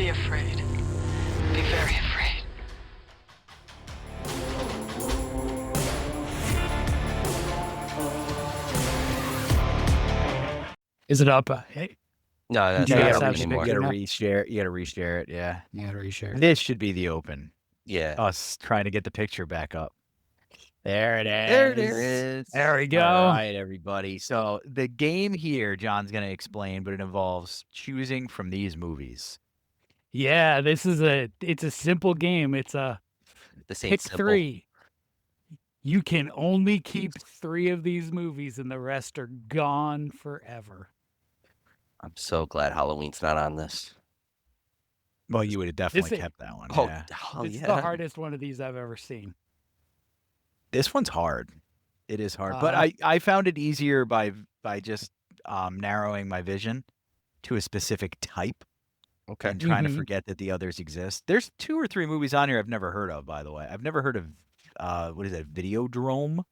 Be afraid. Be very afraid. Is it up? Hey, No, that's you not guys up have anymore. the You picture gotta now? reshare. You gotta reshare it. Yeah. Yeah, reshare. This should be the open. Yeah. Us trying to get the picture back up. There it is. There it is. There we go. All right, everybody. So the game here, John's going to explain, but it involves choosing from these movies. Yeah, it's a simple game. It's a This ain't pick simple. 3. You can only keep 3 of these movies and the rest are gone forever. I'm so glad Halloween's not on this. Well, you would have definitely This- kept that one. Oh, Yeah. It's yeah. the hardest one of these I've ever seen. This one's hard. It is hard, but Uh-huh. I found it easier by just narrowing my vision to a specific type Okay. and trying to Mhm. forget that the others exist. There's 2 or 3 movies on here I've never heard of, by the way. I've never heard of what is that? Videodrome?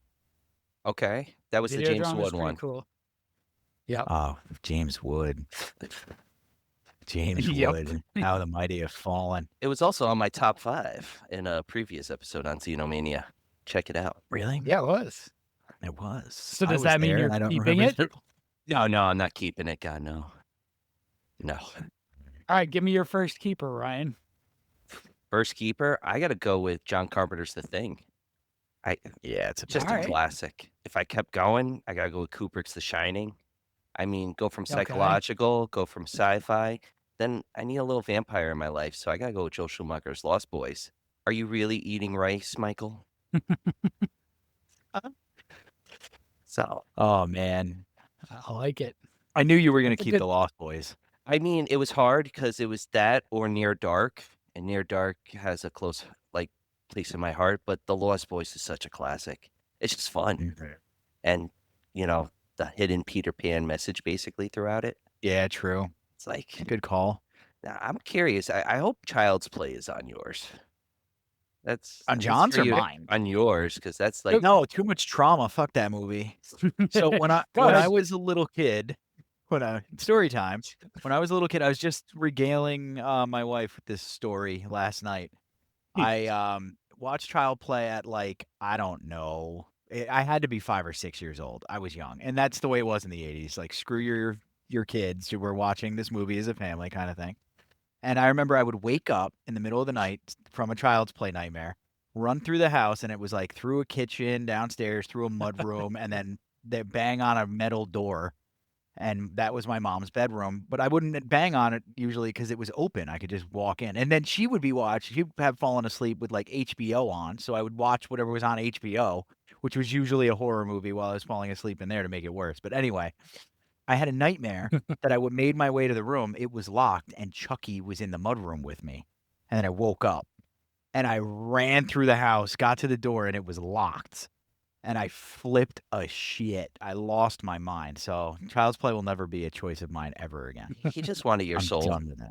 Okay. That was the James Videodrome is Wood pretty one. cool. Yep. Oh, James Wood. James Yep. Wood. How the mighty have fallen. It was also on my top 5 in a previous episode on Xenomania. Check it out. Really? Yeah, it was. It was. So I does was that mean there you're and I don't keeping remember it? No, I'm not keeping it. God, no. No. All right, give me your first keeper, Ryan. First keeper, I got to go with John Carpenter's The Thing. Yeah, it's Just All a right. classic. If I kept going, I got to go with Kubrick's The Shining. I mean, go from Okay. psychological, go from sci-fi. Then I need a little vampire in my life, so I got to go with Joel Schumacher's Lost Boys. Are you really eating rice, Michael? So, Oh man. I like it. I knew you were gonna That's a keep good- the Lost Boys. I mean, it was hard because it was that or Near Dark, and Near Dark has a close place in my heart. But The Lost Boys is such a classic. It's just fun, and the hidden Peter Pan message basically throughout it. Yeah, true. It's like, Good call. I'm curious. I hope Child's Play is on yours. That's On that's John's for or you- mine? On yours, because that's like No, too much trauma. Fuck that movie. So when I Go when I ahead. was a little kid, story time. When I was a little kid, I was just regaling my wife with this story last night. I watched Child Play at I don't know. I had to be 5 or 6 years old. I was young, and that's the way it was in the 80s. Like screw your kids who were watching this movie as a family kind of thing. And I remember I would wake up in the middle of the night from a Child's Play nightmare, run through the house, and it was like through a kitchen, downstairs, through a mud room, and then they bang on a metal door. And that was my mom's bedroom. But I wouldn't bang on it usually because it was open. I could just walk in. And then she would be watching, she'd have fallen asleep with HBO on. So I would watch whatever was on HBO, which was usually a horror movie while I was falling asleep in there to make it worse. But anyway, I had a nightmare that I made my way to the room. It was locked, and Chucky was in the mudroom with me. And then I woke up, and I ran through the house, got to the door, and it was locked. And I flipped a shit. I lost my mind. So Child's Play will never be a choice of mine ever again. he just wanted your I'm soul. done with it.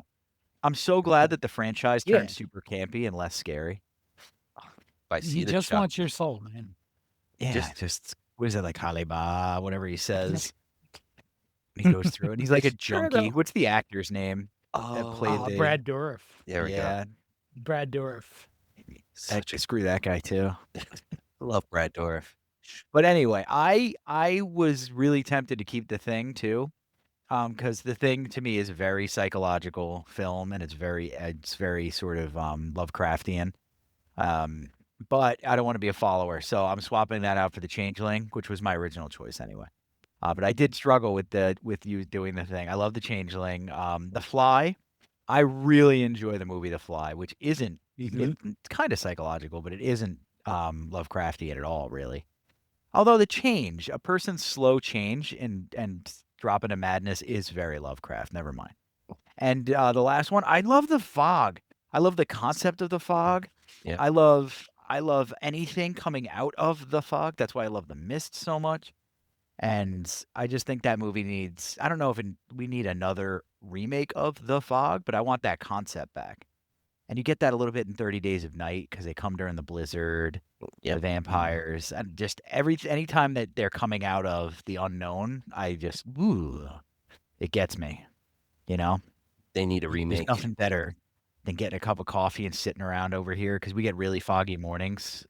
I'm so glad that the franchise Yeah. turned super campy and less scary. By He see the just Chuck. wants your soul, man. Yeah, just what is it, like Haliba, whatever he says. He goes through it. And he's like a Sure, junkie. though. What's the actor's name? Oh, played the- Brad Dourif. there we go. Yeah, Brad Dourif. Such a screw that guy too. love Brad Dourif. But anyway, I was really tempted to keep The Thing too, because The Thing to me is a very psychological film, and it's very sort of Lovecraftian. But I don't want to be a follower, so I'm swapping that out for The Changeling, which was my original choice anyway. But I did struggle with you doing The Thing. I love The Changeling. The Fly, I really enjoy the movie The Fly, which isn't it's kind of psychological, but it isn't Lovecraftian at all, really. Although a person's slow change and drop into madness is very Lovecraft. Never mind. And the last one, I love The Fog. I love the concept of The Fog. Yeah. I love anything coming out of The Fog. That's why I love The Mist so much. And I just think that movie needs, I don't know if we need another remake of The Fog, but I want that concept back. And you get that a little bit in 30 Days of Night because they come during the blizzard, the vampires, and just anytime that they're coming out of the unknown, I just, it gets me, They need a There's remake. nothing better. than getting a cup of coffee and sitting around over here because we get really foggy mornings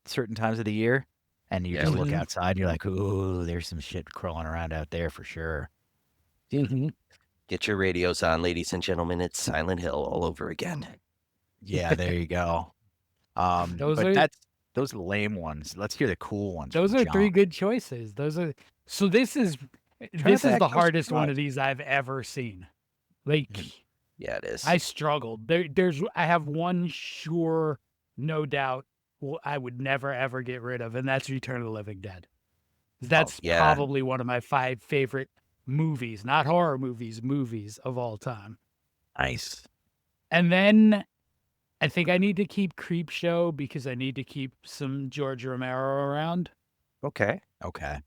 certain times of the year. And you Yeah, just we look do. outside and you're like, ooh, there's some shit crawling around out there for sure. Get your radios on, ladies and gentlemen. It's Silent Hill all over again. Yeah, there you go. Those But are those are the lame ones. Let's hear the cool ones those from are John. three good choices. Those are so. This is Turn back, the no hardest one surprise. of these I've ever seen. Like Yeah, it is. I struggled. I have one sure, no doubt. I would never ever get rid of, and that's Return of the Living Dead. That's yeah. probably one of my 5 favorite movies, not horror movies of all time. Nice. And then I think I need to keep Creepshow because I need to keep some George Romero around. Okay. Okay.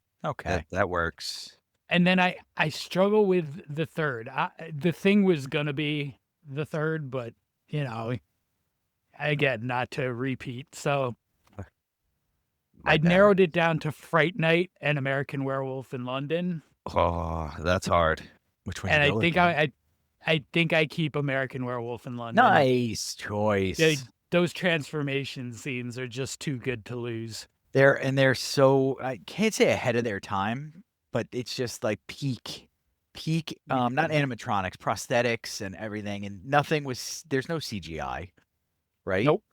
That works. And then I struggle with the third. The Thing was gonna be the third, but again, not to repeat. So My I bad. narrowed it down to Fright Night and American Werewolf in London. Oh, that's hard. Which one? And you I go with, think man? I think I keep American Werewolf in London. Nice choice. Those transformation scenes are just too good to lose. They're so, I can't say ahead of their time, but it's just like peak, not animatronics, prosthetics and everything, and there's no CGI, right? Nope.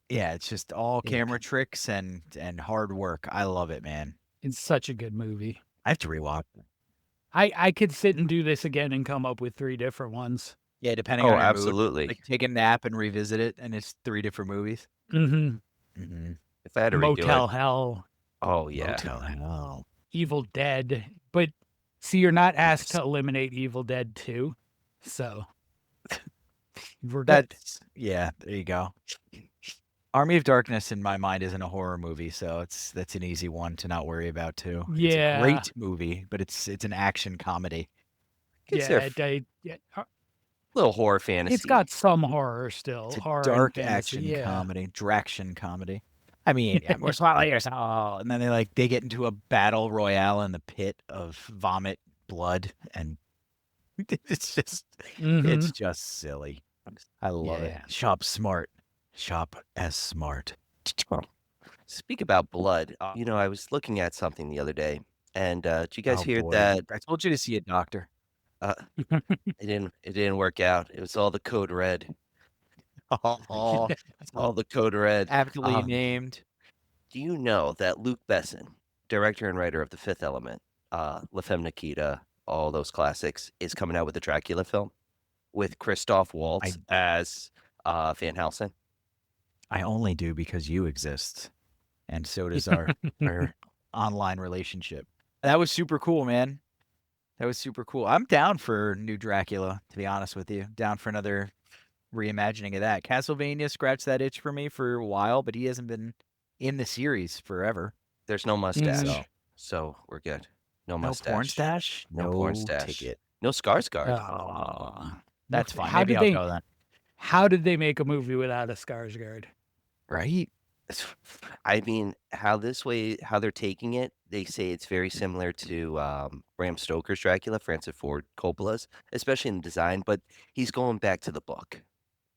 Yeah, it's just all Yeah. camera tricks and hard work. I love it, man. It's such a good movie. I have to rewatch it. I could sit and do this again and come up with 3 different ones. Yeah, depending Oh, on your mood. absolutely. Like take a nap and revisit it, and it's 3 different movies. Mm-hmm. Mm-hmm. If I had to redo Motel it. Hell, Oh, yeah. Motel Hell. Evil Dead. But see, you're not asked to eliminate Evil Dead 2. So we're good. Yeah, there you go. Army of Darkness in my mind isn't a horror movie, so that's an easy one to not worry about too. It's Yeah. a great movie, but it's an action comedy. It's Yeah, a little horror fantasy. it's got some horror still. It's a horror and dark fantasy, action yeah. comedy, Draction comedy. I mean, yeah, we're swallow yourself, and then they get into a battle royale in the pit of vomit, blood, and it's just Mhm. silly. I love Yeah. it. Shop smart, shop as smart. Speak about blood. I was looking at something the other day, and did you guys Oh, hear boy. that? I told you to see a doctor. It didn't work out. It was all the code red. Oh, All the code red. aptly named. Do you know that Luc Besson, director and writer of The Fifth Element, La Femme Nikita, all those classics, is coming out with a Dracula film with Christoph Waltz as Van Helsing? I only do because you exist, and so does our online relationship. That was super cool, man. That was super cool. I'm down for new Dracula, to be honest with you. Down for another reimagining of that. Castlevania scratched that itch for me for a while, but he hasn't been in the series forever. There's no mustache, So- so we're good. No No mustache. porn stash? No porn stash. ticket. No Skarsgård. Oh. That's fine. How Maybe did I'll they go then. how did they make a movie without a Skarsgård? Right? I mean, how they're taking it, they say it's very similar to Bram Stoker's Dracula, Francis Ford Coppola's, especially in the design, but he's going back to the book.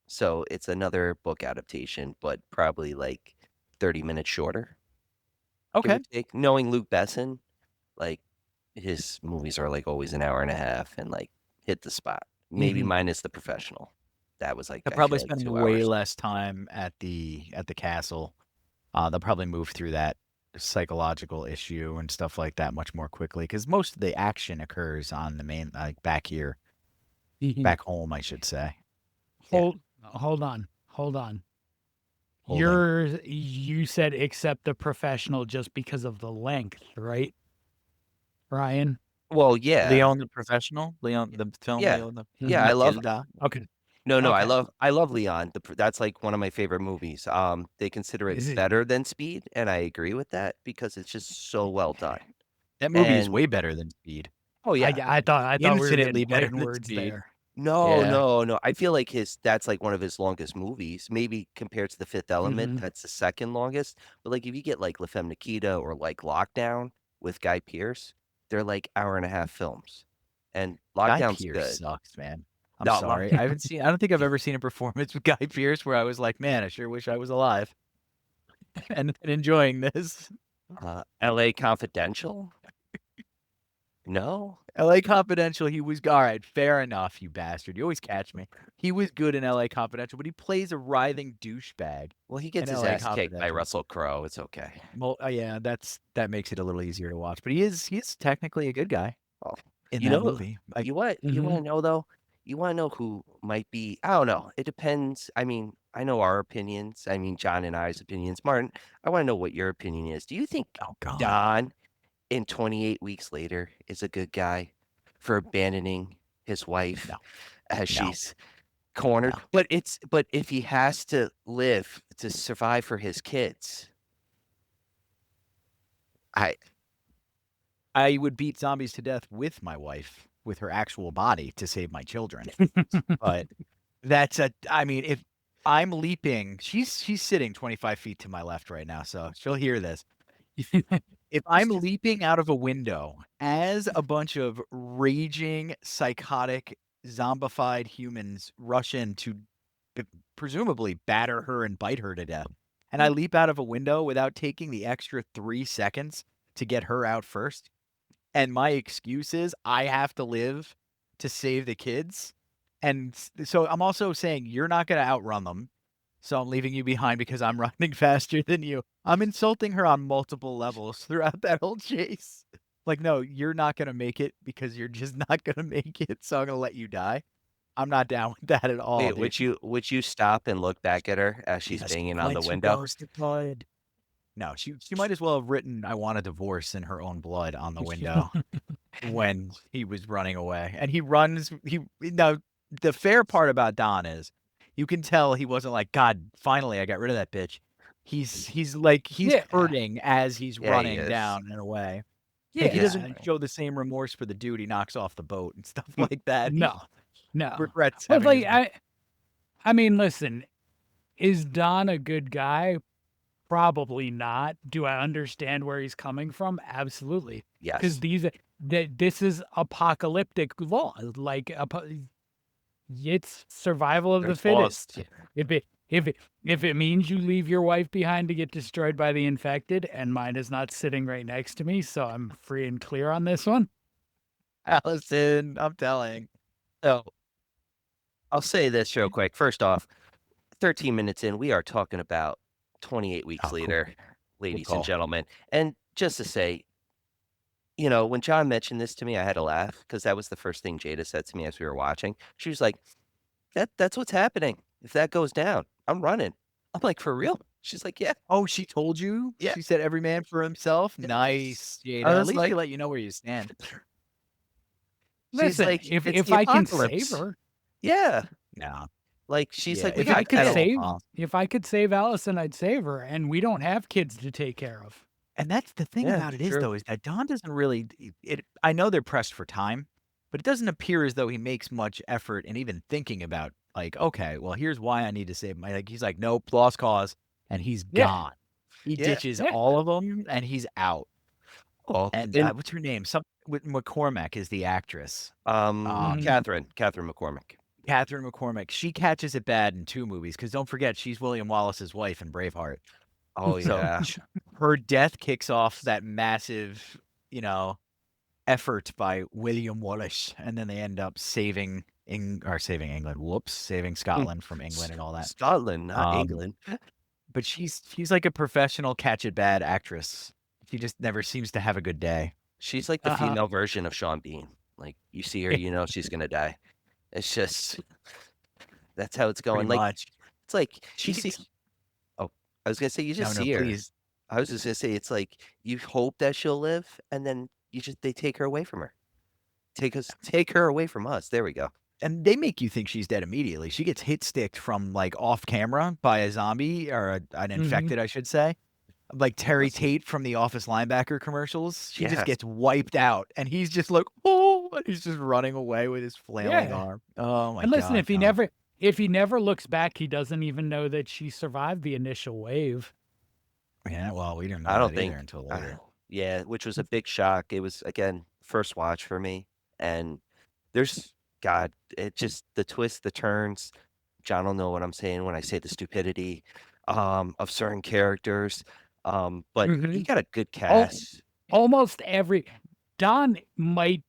So it's another book adaptation, but probably like 30 minutes shorter. give or Okay. take. Knowing Luc Besson, like his movies are like always an hour and a half and like hit the spot. Maybe Mhm. minus The Professional. That was like They'll I probably feel like spend 2 way hours. less time at the castle. They'll probably move through that psychological issue and stuff like that much more quickly because most of the action occurs on the main, like back here, back home, I should say. Hold on. Holding. You said accept The Professional just because of the length, right? Ryan? Well, yeah. Leon the Professional, Leon the film, Yeah. Leon the Yeah, I love Matilda. Okay. No, Okay. I love Leon. That's like one of my favorite movies. They consider Is it it- better than Speed, and I agree with that because it's just so well done. That movie is And- way better than Speed. Oh yeah. I thought we were Infinitely getting better fighting than words Speed. there. No, Yeah. no. I feel like that's like one of his longest movies. Maybe compared to The Fifth Element, Mhm. that's the second longest. But like if you get like La Femme Nikita or like Lockdown with Guy Pearce, they're like hour and a half films. And Guy Lockdown's Pearce good. sucks, man. I'm No, sorry. I don't think I've ever seen a performance with Guy Pearce where I was like, man, I sure wish I was alive and enjoying this. L.A. Confidential. No. L.A. Confidential, he was all right. Fair enough, you bastard. You always catch me. He was good in L.A. Confidential, but he plays a writhing douchebag Well, he in gets his L.A. ass kicked by Confidential. Russell Crowe. It's okay. Well, yeah, that makes it a little easier to watch. But he's technically a good guy Oh, in you that know, movie. you want to know though? You want to know who might be? I don't know. It depends. I mean, I know our opinions. I mean, John and I's opinions. Martin, I want to know what your opinion is. Do you think Oh God, Don in 28 Weeks Later is a good guy for abandoning his wife No. as No. she's cornered? No. But if he has to live to survive for his kids, I would beat zombies to death with my wife, with her actual body to save my children. But I mean, if I'm leaping, she's sitting 25 feet to my left right now, so she'll hear this. If I'm leaping out of a window as a bunch of raging, psychotic, zombified humans rush in to presumably batter her and bite her to death, and I leap out of a window without taking the extra 3 seconds to get her out first, and my excuse is I have to live to save the kids, and so I'm also saying you're not going to outrun them. So I'm leaving you behind because I'm running faster than you. I'm insulting her on multiple levels throughout that whole chase. Like, no, you're not going to make it because you're just not going to make it. So I'm going to let you die. I'm not down with that at all. wait, Dude. would you stop and look back at her as she's Yes, banging on the once you window? goes deployed. No, she might as well have written "I want a divorce" in her own blood on the window when he was running away. And he runs. Now the fair part about Don is you can tell he wasn't like, God, finally I got rid of that bitch. He's like he's Yeah. hurting as he's Yeah, he running is. down in a way. Yeah, Like he Yeah. doesn't show the same remorse for the dude he knocks off the boat and stuff like that. He no. regrets But having like, his- I mean, listen, is Don a good guy? Probably not. Do I understand where he's coming from? Absolutely. Because Yes. this is apocalyptic law. Like, it's survival of the There's laws. fittest. If it means you leave your wife behind to get destroyed by the infected, and mine is not sitting right next to me, so I'm free and clear on this one. Allison, I'm telling. So I'll say this real quick. First off, 13 minutes in, we are talking about 28 Weeks Oh, cool. Later, ladies call. and gentlemen. And just to say, you know, when John mentioned this to me, I had to laugh because that was the first thing Jada said to me as we were watching. She was like, that's what's happening. If that goes down, I'm running. I'm like, for real? She's like, yeah. Oh, she told you? Yeah. She said every man for himself? Yeah. Nice, Jada. I At was least like- she let you know where you stand. She's Listen, like, if it's if the I can apocalypse. save her, Yeah. No. Like, she's Yeah, like, we if got I could kettle. save, if I could save Allison, I'd save her. And we don't have kids to take care of. And that's the thing Yeah, about it is, true. though, is that Don doesn't really. I know they're pressed for time, but it doesn't appear as though he makes much effort in even thinking about, like, okay, well, here's why I need to save my. Like, he's like, nope, lost cause, and he's Yeah. gone. He Yeah. ditches Yeah. all of them, and he's out. Oh, And and, what's her name? Some McCormack is the actress. Catherine McCormick. Catherine McCormack. She catches it bad in 2 movies because don't forget she's William Wallace's wife in Braveheart. Oh, So yeah. her death kicks off that massive, effort by William Wallace, and then they end up saving England. Whoops, saving Scotland from England and all that. Scotland, not Um, England. But she's like a professional catch it bad actress. She just never seems to have a good day. She's like the Uh-huh. female version of Sean Bean. Like, you see her, you know she's gonna die. It's just that's how it's going. Pretty Like, much. it's like She you see. gets- Oh, I was gonna say you just no, see her. please. I was just gonna say it's like you hope that she'll live, and then they take her away from her. Take her away from us. There we go. And they make you think she's dead immediately. She gets hit sticked from like off camera by a zombie or an infected, I should say. Like Terry Listen. Tate from the Office linebacker commercials. She Yes. just gets wiped out, and he's just like, oh, and he's just running away with his flailing Yeah. arm. Oh my And listen, God, if he never looks back, he doesn't even know that she survived the initial wave. Yeah, well, we didn't know I don't that either think. until I- later. yeah, which was a big shock. It was again first watch for me, and there's God, it just the twists, the turns. John will know what I'm saying when I say the stupidity of certain characters. But he got a good cast. Almost every Don might,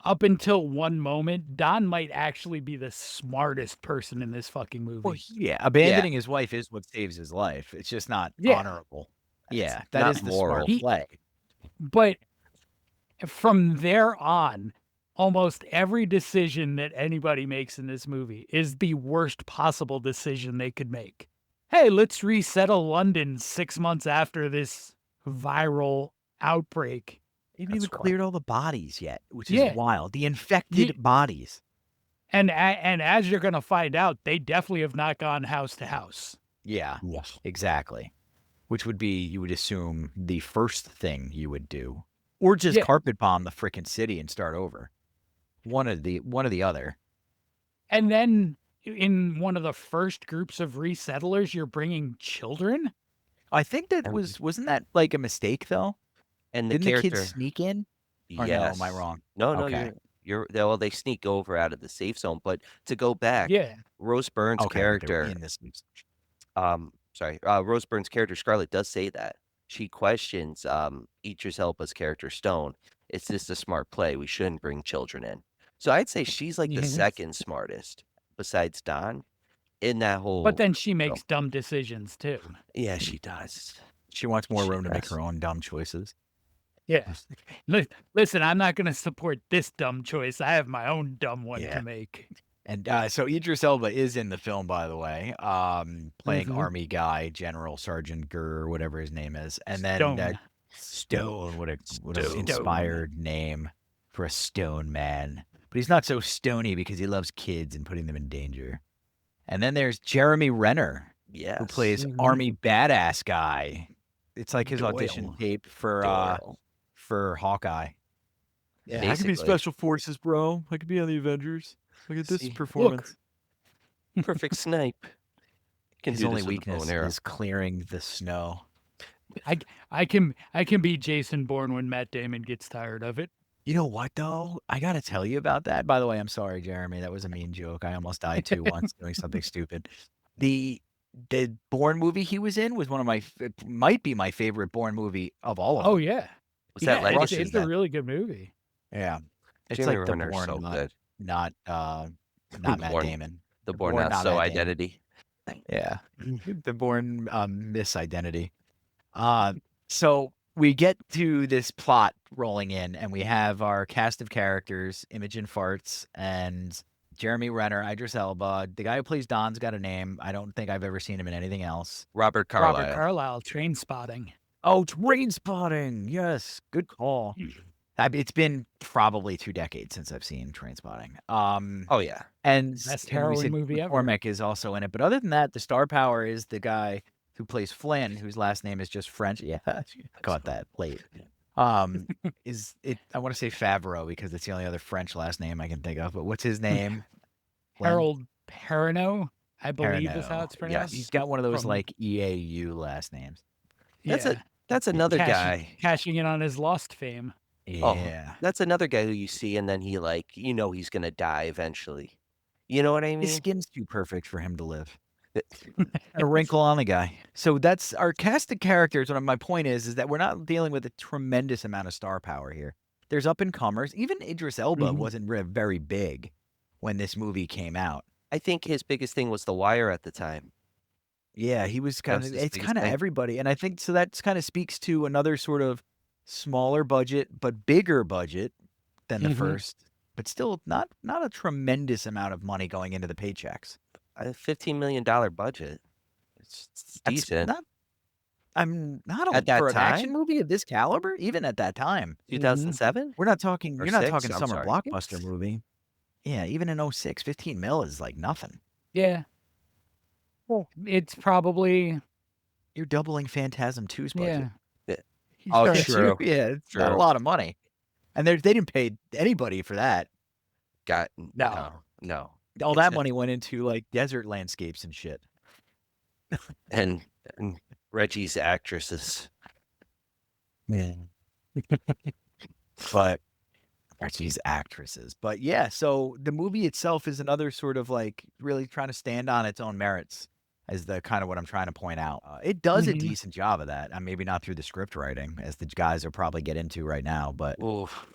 up until one moment, Don might actually be the smartest person in this fucking movie. Well, yeah, abandoning his wife is what saves his life. It's just not honorable. Yeah, that not is the moral. smart play. But from there on, almost every decision that anybody makes in this movie is the worst possible decision they could make. Hey, let's resettle London 6 months after this viral outbreak. They haven't even cleared all the bodies yet, which is wild. The infected bodies. And as you're going to find out, they definitely have not gone house to house. Yeah, exactly. Which would be, you would assume, the first thing you would do. Or just carpet bomb the frickin' city and start over. One or the other. And then in one of the first groups of resettlers, you're bringing children? I think that wasn't that like a mistake though? And Didn't the kids sneak in? Or no, am I wrong? No, Okay. well, they sneak over out of the safe zone. But to go back, Rose Byrne's character, in this. Rose Byrne's character Scarlett does say that. She questions Idris Elba's character Stone. Is this a smart play? We shouldn't bring children in. So I'd say she's like the second smartest besides Don in that whole. But then she makes dumb decisions too. Yeah, she does. She wants more room to make her own dumb choices. Yeah. Listen, I'm not going to support this dumb choice. I have my own dumb one to make. And so Idris Elba is in the film, by the way, playing Army guy, General Sergeant Gurr, whatever his name is. And then Stone, what an inspired name for a stone man. But he's not so stony because he loves kids and putting them in danger. And then there's Jeremy Renner, who plays Army badass guy. It's like his audition tape for Hawkeye. Yeah, I could be Special Forces, bro. I could be on the Avengers. Look at this performance. Look. Perfect snipe. His only weakness is clearing the snow. I can be Jason Bourne when Matt Damon gets tired of it. You know what though? I gotta tell you about that. By the way, I'm sorry, Jeremy. That was a mean joke. I almost died too once doing something stupid. The Bourne movie he was in was might be my favorite Bourne movie of all of them. Oh yeah. Was that Legacy? It's a really good movie. Yeah. It's Jeremy like the Renner's Bourne, so good. not Matt Damon. The Bourne Not So Identity. Yeah. The Bourne misidentity. So we get to this plot rolling in, and we have our cast of characters, Imogen Farts and Jeremy Renner, Idris Elba. The guy who plays Don's got a name. I don't think I've ever seen him in anything else. Robert Carlyle. Robert Carlyle, Train Spotting. Oh, Train Spotting. Yes, good call. It's been probably 2 decades since I've seen Train Spotting. Oh yeah, and best heroin movie ever. McCormick is also in it, but other than that, the star power is the guy who plays Flynn, whose last name is just French. Yeah, caught that late. Is it? I want to say Favreau because it's the only other French last name I can think of. But what's his name? Harold Perrineau, I believe is how it's pronounced. Yes, he's got one of those like EAU last names. That's another guy cashing in on his Lost fame. Yeah, that's another guy who you see, and then he he's gonna die eventually. You know what I mean? His skin's too perfect for him to live. A wrinkle on the guy. So that's our cast of characters. My point is that we're not dealing with a tremendous amount of star power here. There's up and comers. Even Idris Elba wasn't very big when this movie came out. I think his biggest thing was The Wire at the time. Yeah, he was kind of. It's kind of everybody, and I think so. That kind of speaks to another sort of smaller budget but bigger budget than the first, but still not a tremendous amount of money going into the paychecks. A $15 million budget. It's decent. I'm not at that for time? An action movie of this caliber, even at that time. 2007? We're not talking. You're not talking summer sorry. blockbuster movie. Yeah, even in 06, 15 mil is like nothing. Yeah. Well, it's probably you're doubling Phantasm 2's budget. Yeah. Oh, true. Yeah, it's not a lot of money, and they didn't pay anybody for that. No. All that money went into like desert landscapes and shit. and Reggie's actresses. Yeah. But Or these actresses. But yeah, so the movie itself is another sort of like really trying to stand on its own merits, is the kind of what I'm trying to point out. It does a Mhm. decent job of that. Maybe not through the script writing, as the guys will probably get into right now, but Oof.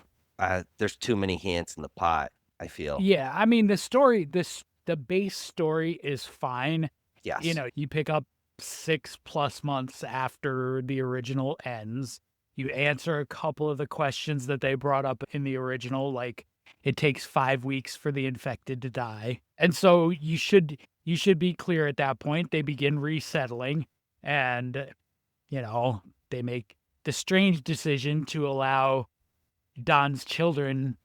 There's too many hands in the pot, I feel. Yeah, I mean the base story is fine. You Yes. know, you pick up 6+ months after the original ends. You answer a couple of the questions that they brought up in the original, like it takes 5 weeks for the infected to die. And so you should be clear at that point. They begin resettling and you know, they make the strange decision to allow Don's children,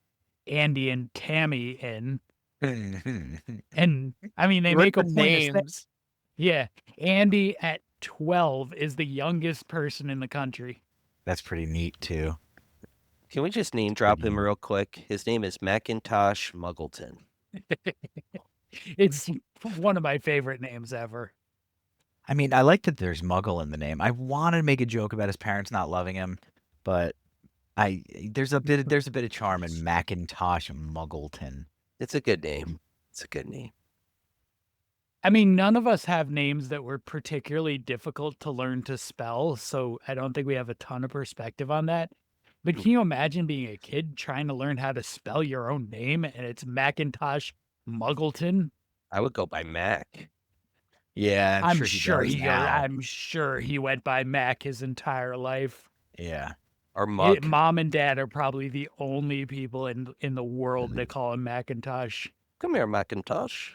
Andy and Tammy, in. And I mean, they Right, make a the point of names. yeah, Andy at 12 is the youngest person in the country. That's pretty neat too. Can we just name drop him neat. real quick? His name is Macintosh Muggleton. It's one of my favorite names ever. I mean, I like that there's Muggle in the name. I wanted to make a joke about his parents not loving him, but there's a bit of charm in Macintosh Muggleton. It's a good name. It's a good name. I mean, none of us have names that were particularly difficult to learn to spell, so I don't think we have a ton of perspective on that. But can you imagine being a kid trying to learn how to spell your own name and it's Macintosh Muggleton? I would go by Mac. Yeah, I'm sure he does now. I'm sure he went by Mac his entire life. Yeah. Or Mug. Mom and Dad are probably the only people in the world that call him Macintosh. Come here, Macintosh.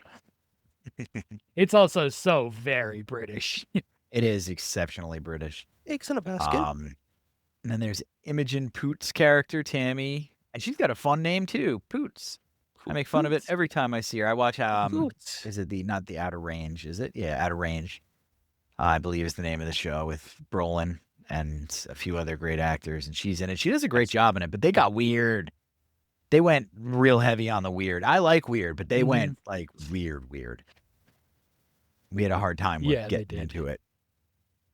It's also so very British. It is exceptionally British. Eggs in a basket. And then there's Imogen Poots' character, Tammy. And she's got a fun name too, Poots. I make fun of it every time I see her. I watch Poots. is it not the Outer Range, is it? Yeah, Outer Range. I believe is the name of the show with Brolin and a few other great actors, and she's in it. She does a great job in it, but they got weird. They went real heavy on the weird. I like weird, but they went like weird. We had a hard time with getting into it,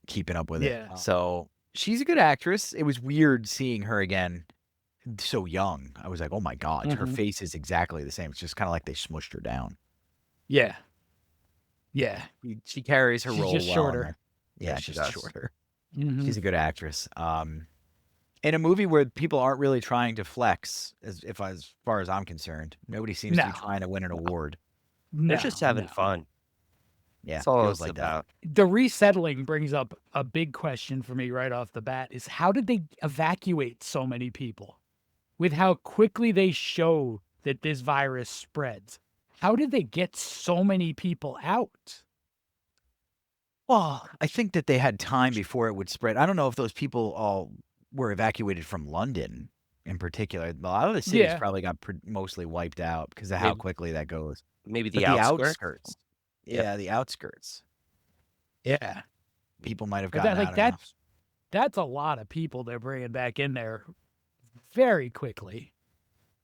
keeping up with it. So she's a good actress. It was weird seeing her again so young. I was like, oh my God, her face is exactly the same. It's just kind of like they smushed her down. Yeah. Yeah. She carries her role just well. shorter. Yeah, she she's does. shorter. Mhm. She's a good actress. In a movie where people aren't really trying to flex, as far as I'm concerned, nobody seems to be trying to win an award. They're just having fun. Yeah, That's all feels it's like about. The resettling brings up a big question for me right off the bat is how did they evacuate so many people? With how quickly they show that this virus spreads. How did they get so many people out? Well, I think that they had time before it would spread. I don't know if those people all were evacuated from London in particular. A lot of the cities probably got mostly wiped out because of how quickly that goes. Maybe But the outskirts. Yeah, the outskirts. Yeah. People might have But gotten that, out like enough. that's a lot of people they're bringing back in there very quickly.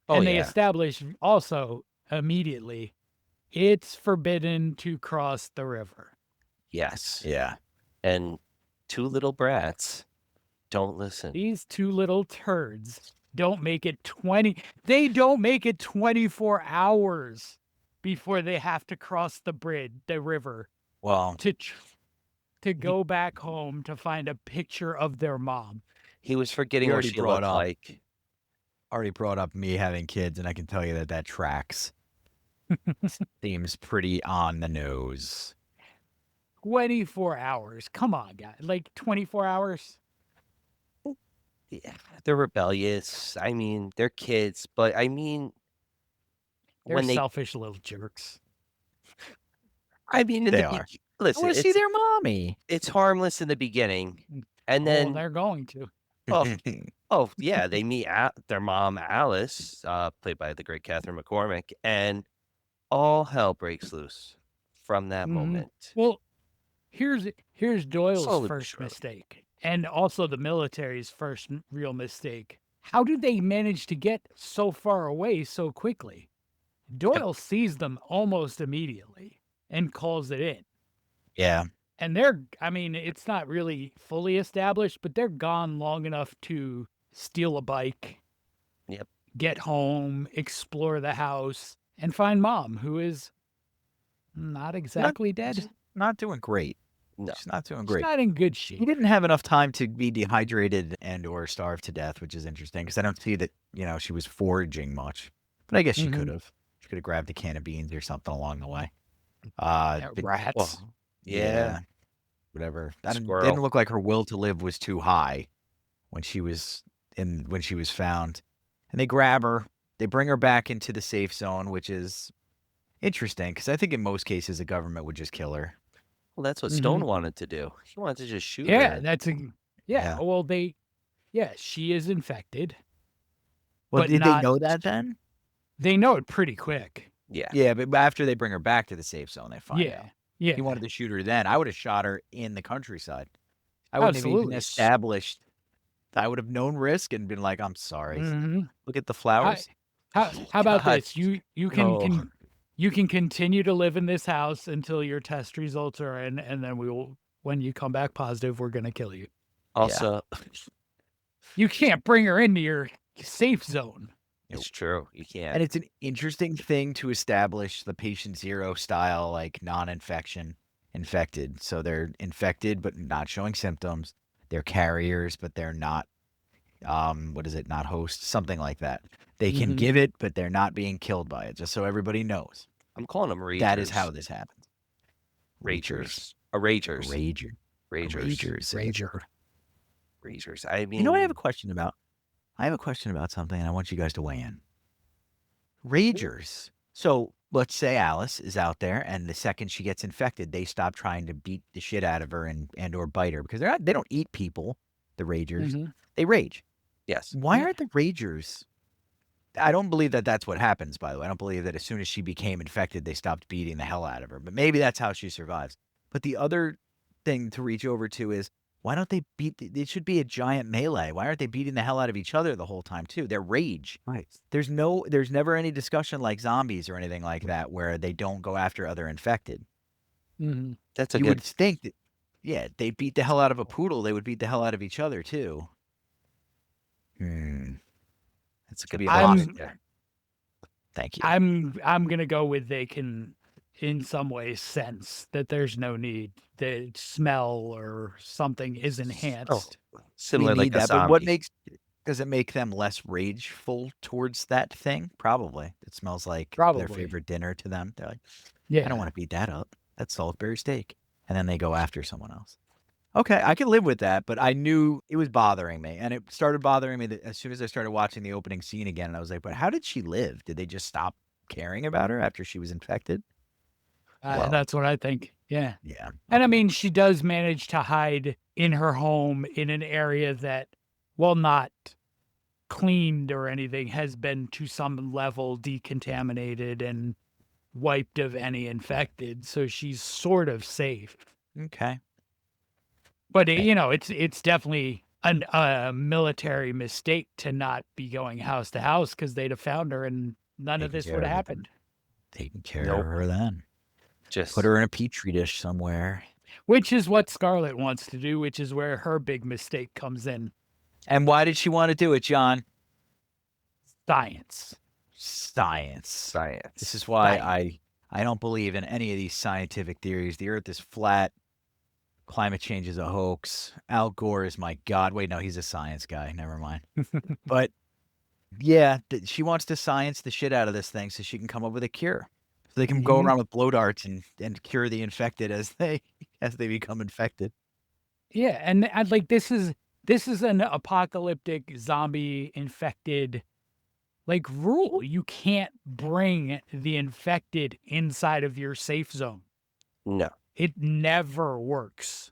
Oh, And they yeah. establish also immediately it's forbidden to cross the river. Yes. Yeah. And two little brats don't listen. These two little turds don't make it 24 hours before they have to cross the river Well, to go back home to find a picture of their mom. He was forgetting You what already she brought looked up- like. already brought up me having kids, and I can tell you that tracks. Seems pretty on the nose. 24 hours. Come on, guys. Like 24 hours? Yeah, they're rebellious. I mean, they're kids, but I mean, They're when they, selfish little jerks. I mean, They are. I listen, want to see it's, their mommy. it's harmless in the beginning, and Well, then they're going to. oh yeah, they meet their mom Alice, played by the great Catherine McCormick, and all hell breaks loose from that moment. Well, here's Doyle's Slowly but first surely. mistake, and also the military's first real mistake. How did they manage to get so far away so quickly? Doyle sees them almost immediately and calls it in. Yeah. And I mean, it's not really fully established, but they're gone long enough to steal a bike. Yep. get home, explore the house, and find mom, who is not exactly dead. Just not doing great. No. She's not doing She's great. not in good He shape. didn't have enough time to be dehydrated and or starve to death, which is interesting because I don't see that, she was foraging much. But I guess she could have. She could have grabbed a can of beans or something along the way. But Rats. Well, yeah, whatever. That didn't Squirrel. look like her will to live was too high when she was found. And they grab her, they bring her back into the safe zone, which is interesting because I think in most cases the government would just kill her. Well, that's what Stone wanted to do. He wanted to just shoot Yeah, her. that's a Yeah. Well, she is infected. Well, But did not- they know that then? They know it pretty quick. Yeah. Yeah, but after they bring her back to the safe zone, they find out. Yeah. He wanted to shoot her then. I would have shot her in the countryside. I wouldn't have even Absolutely. established. I would have known risk and been like, I'm sorry. Mhm. Look at the flowers. How about God. this? You can No. you can continue to live in this house until your test results are in, and then when you come back positive, we're gonna kill you. Also, You can't bring her into your safe zone. it's true. You can't. And it's an interesting thing to establish the patient zero style, like non-infection, infected. So they're infected, but not showing symptoms. They're carriers, but they're not, not hosts, something like that. They can Mhm. give it, but they're not being killed by it, just so everybody knows. I'm calling them ragers. That is how this happens. Ragers. Ragers. Rager. Ragers. Rager. Ragers. I mean, You know what I have a question about? I have a question about something, and I want you guys to weigh in. Ragers. So let's say Alice is out there, and the second she gets infected, they stop trying to beat the shit out of her and or bite her because they don't eat people. The Ragers, Mhm. they rage. Yes. Why aren't the Ragers? I don't believe that that's what happens. By the way, I don't believe that as soon as she became infected, they stopped beating the hell out of her. But maybe that's how she survives. But the other thing to reach over to is why don't they beat? It should be a giant melee. Why aren't they beating the hell out of each other the whole time too? Their rage. Right. There's never any discussion like zombies or anything like that where they don't go after other infected. Mhm. That's a You good. would think that, yeah, they beat the hell out of a poodle. They would beat the hell out of each other too. That's Could be be a a I'm- logic there. Thank you. I'm gonna go with they can, in some ways, sense that there's no need. The smell or something is enhanced. Similar We like need a that, zombie. but what does it make them less rageful towards that thing? Probably. It smells like their Probably. favorite dinner to them. They're like, Yeah. I don't want to beat that up. That's Salisbury steak. And then they go after someone else. Okay, I can live with that, but I knew it was bothering me. And it started bothering me as soon as I started watching the opening scene again. And I was like, but how did she live? Did they just stop caring about her after she was infected? Well- That's what I think. Yeah. Yeah. And I mean, she does manage to hide in her home in an area that, while not cleaned or anything, has been to some level decontaminated and wiped of any infected. So she's sort of safe. Okay. But it's definitely a military mistake to not be going house to house because they'd have found her and none of Taking this care would have of it. happened. Taking care Nope. of her then. Just Put her in a petri dish somewhere. Which is what Scarlett wants to do, which is where her big mistake comes in. And why did she want to do it, John? Science. Science. science. This is why Science. I don't believe in any of these scientific theories. The earth is flat. Climate change is a hoax. Al Gore is my god. Wait, no, he's a science guy. Never mind. But yeah, she wants to science the shit out of this thing so she can come up with a cure. So they can go Mhm. around with blow darts and cure the infected as they become infected. Yeah, and I'd like this is an apocalyptic zombie infected rule. You can't bring the infected inside of your safe zone. No. It never works.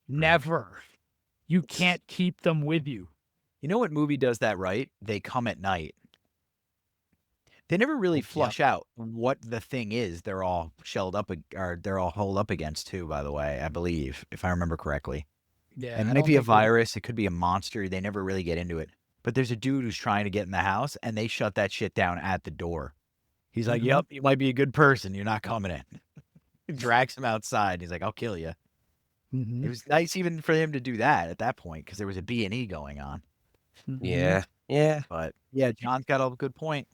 Never. You can't keep them with you. You know what movie does that right? They Come at Night. They never really Yep. flush out what the thing is. They're all shelled up, or they're all holed up against too. By the way, I believe, if I remember correctly, Yeah, and it might be a virus. It could be a monster. They never really get into it. But there's a dude who's trying to get in the house, and they shut that shit down at the door. He's like, Mhm. "Yep, you might be a good person. You're not coming in." He drags him outside. He's like, "I'll kill you." Mhm. It was nice even for him to do that at that point because there was a B&E going on. Yeah. Yeah. But yeah, John's got a good point.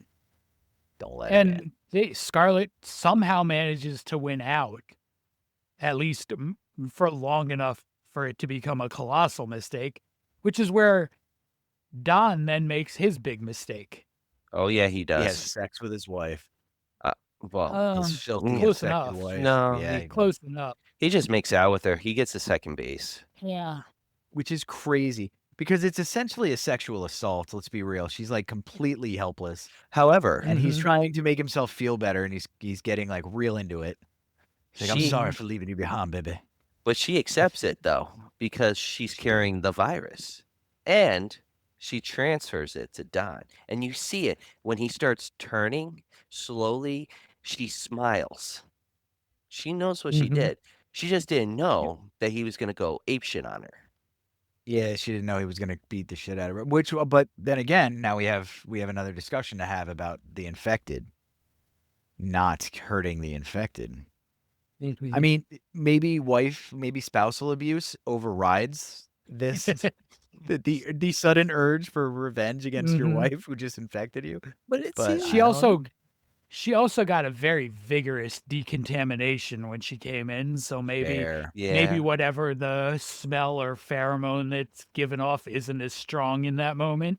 Don't let him in. And Scarlet somehow manages to win out, at least for long enough for it to become a colossal mistake, which is where Don then makes his big mistake. Oh yeah, he He does. has sex with his wife. Well, His filthy Close infected enough. wife. No. Yeah, Close enough. he just makes out with her. He gets the second base. Yeah. which is crazy because it's essentially a sexual assault. Let's be real. She's like completely helpless, However, and he's Mhm. trying to make himself feel better, and he's getting like real into it. He's like, I'm She- sorry for leaving you behind, baby. but she accepts it though because she's carrying the virus, and she transfers it to Don. And you see it when he starts turning slowly. She smiles. She knows what she Mhm. did. She just didn't know that he was going to go apeshit on her. Yeah, she didn't know he was gonna beat the shit out of her. But then again, now we have another discussion to have about the infected, not hurting the infected. I mean, maybe spousal abuse overrides this the sudden urge for revenge against your Mhm. wife who just infected you. But it But seems she I don't also know. she also got a very vigorous decontamination when she came in, so maybe Fair. yeah. whatever the smell or pheromone that's given off isn't as strong in that moment.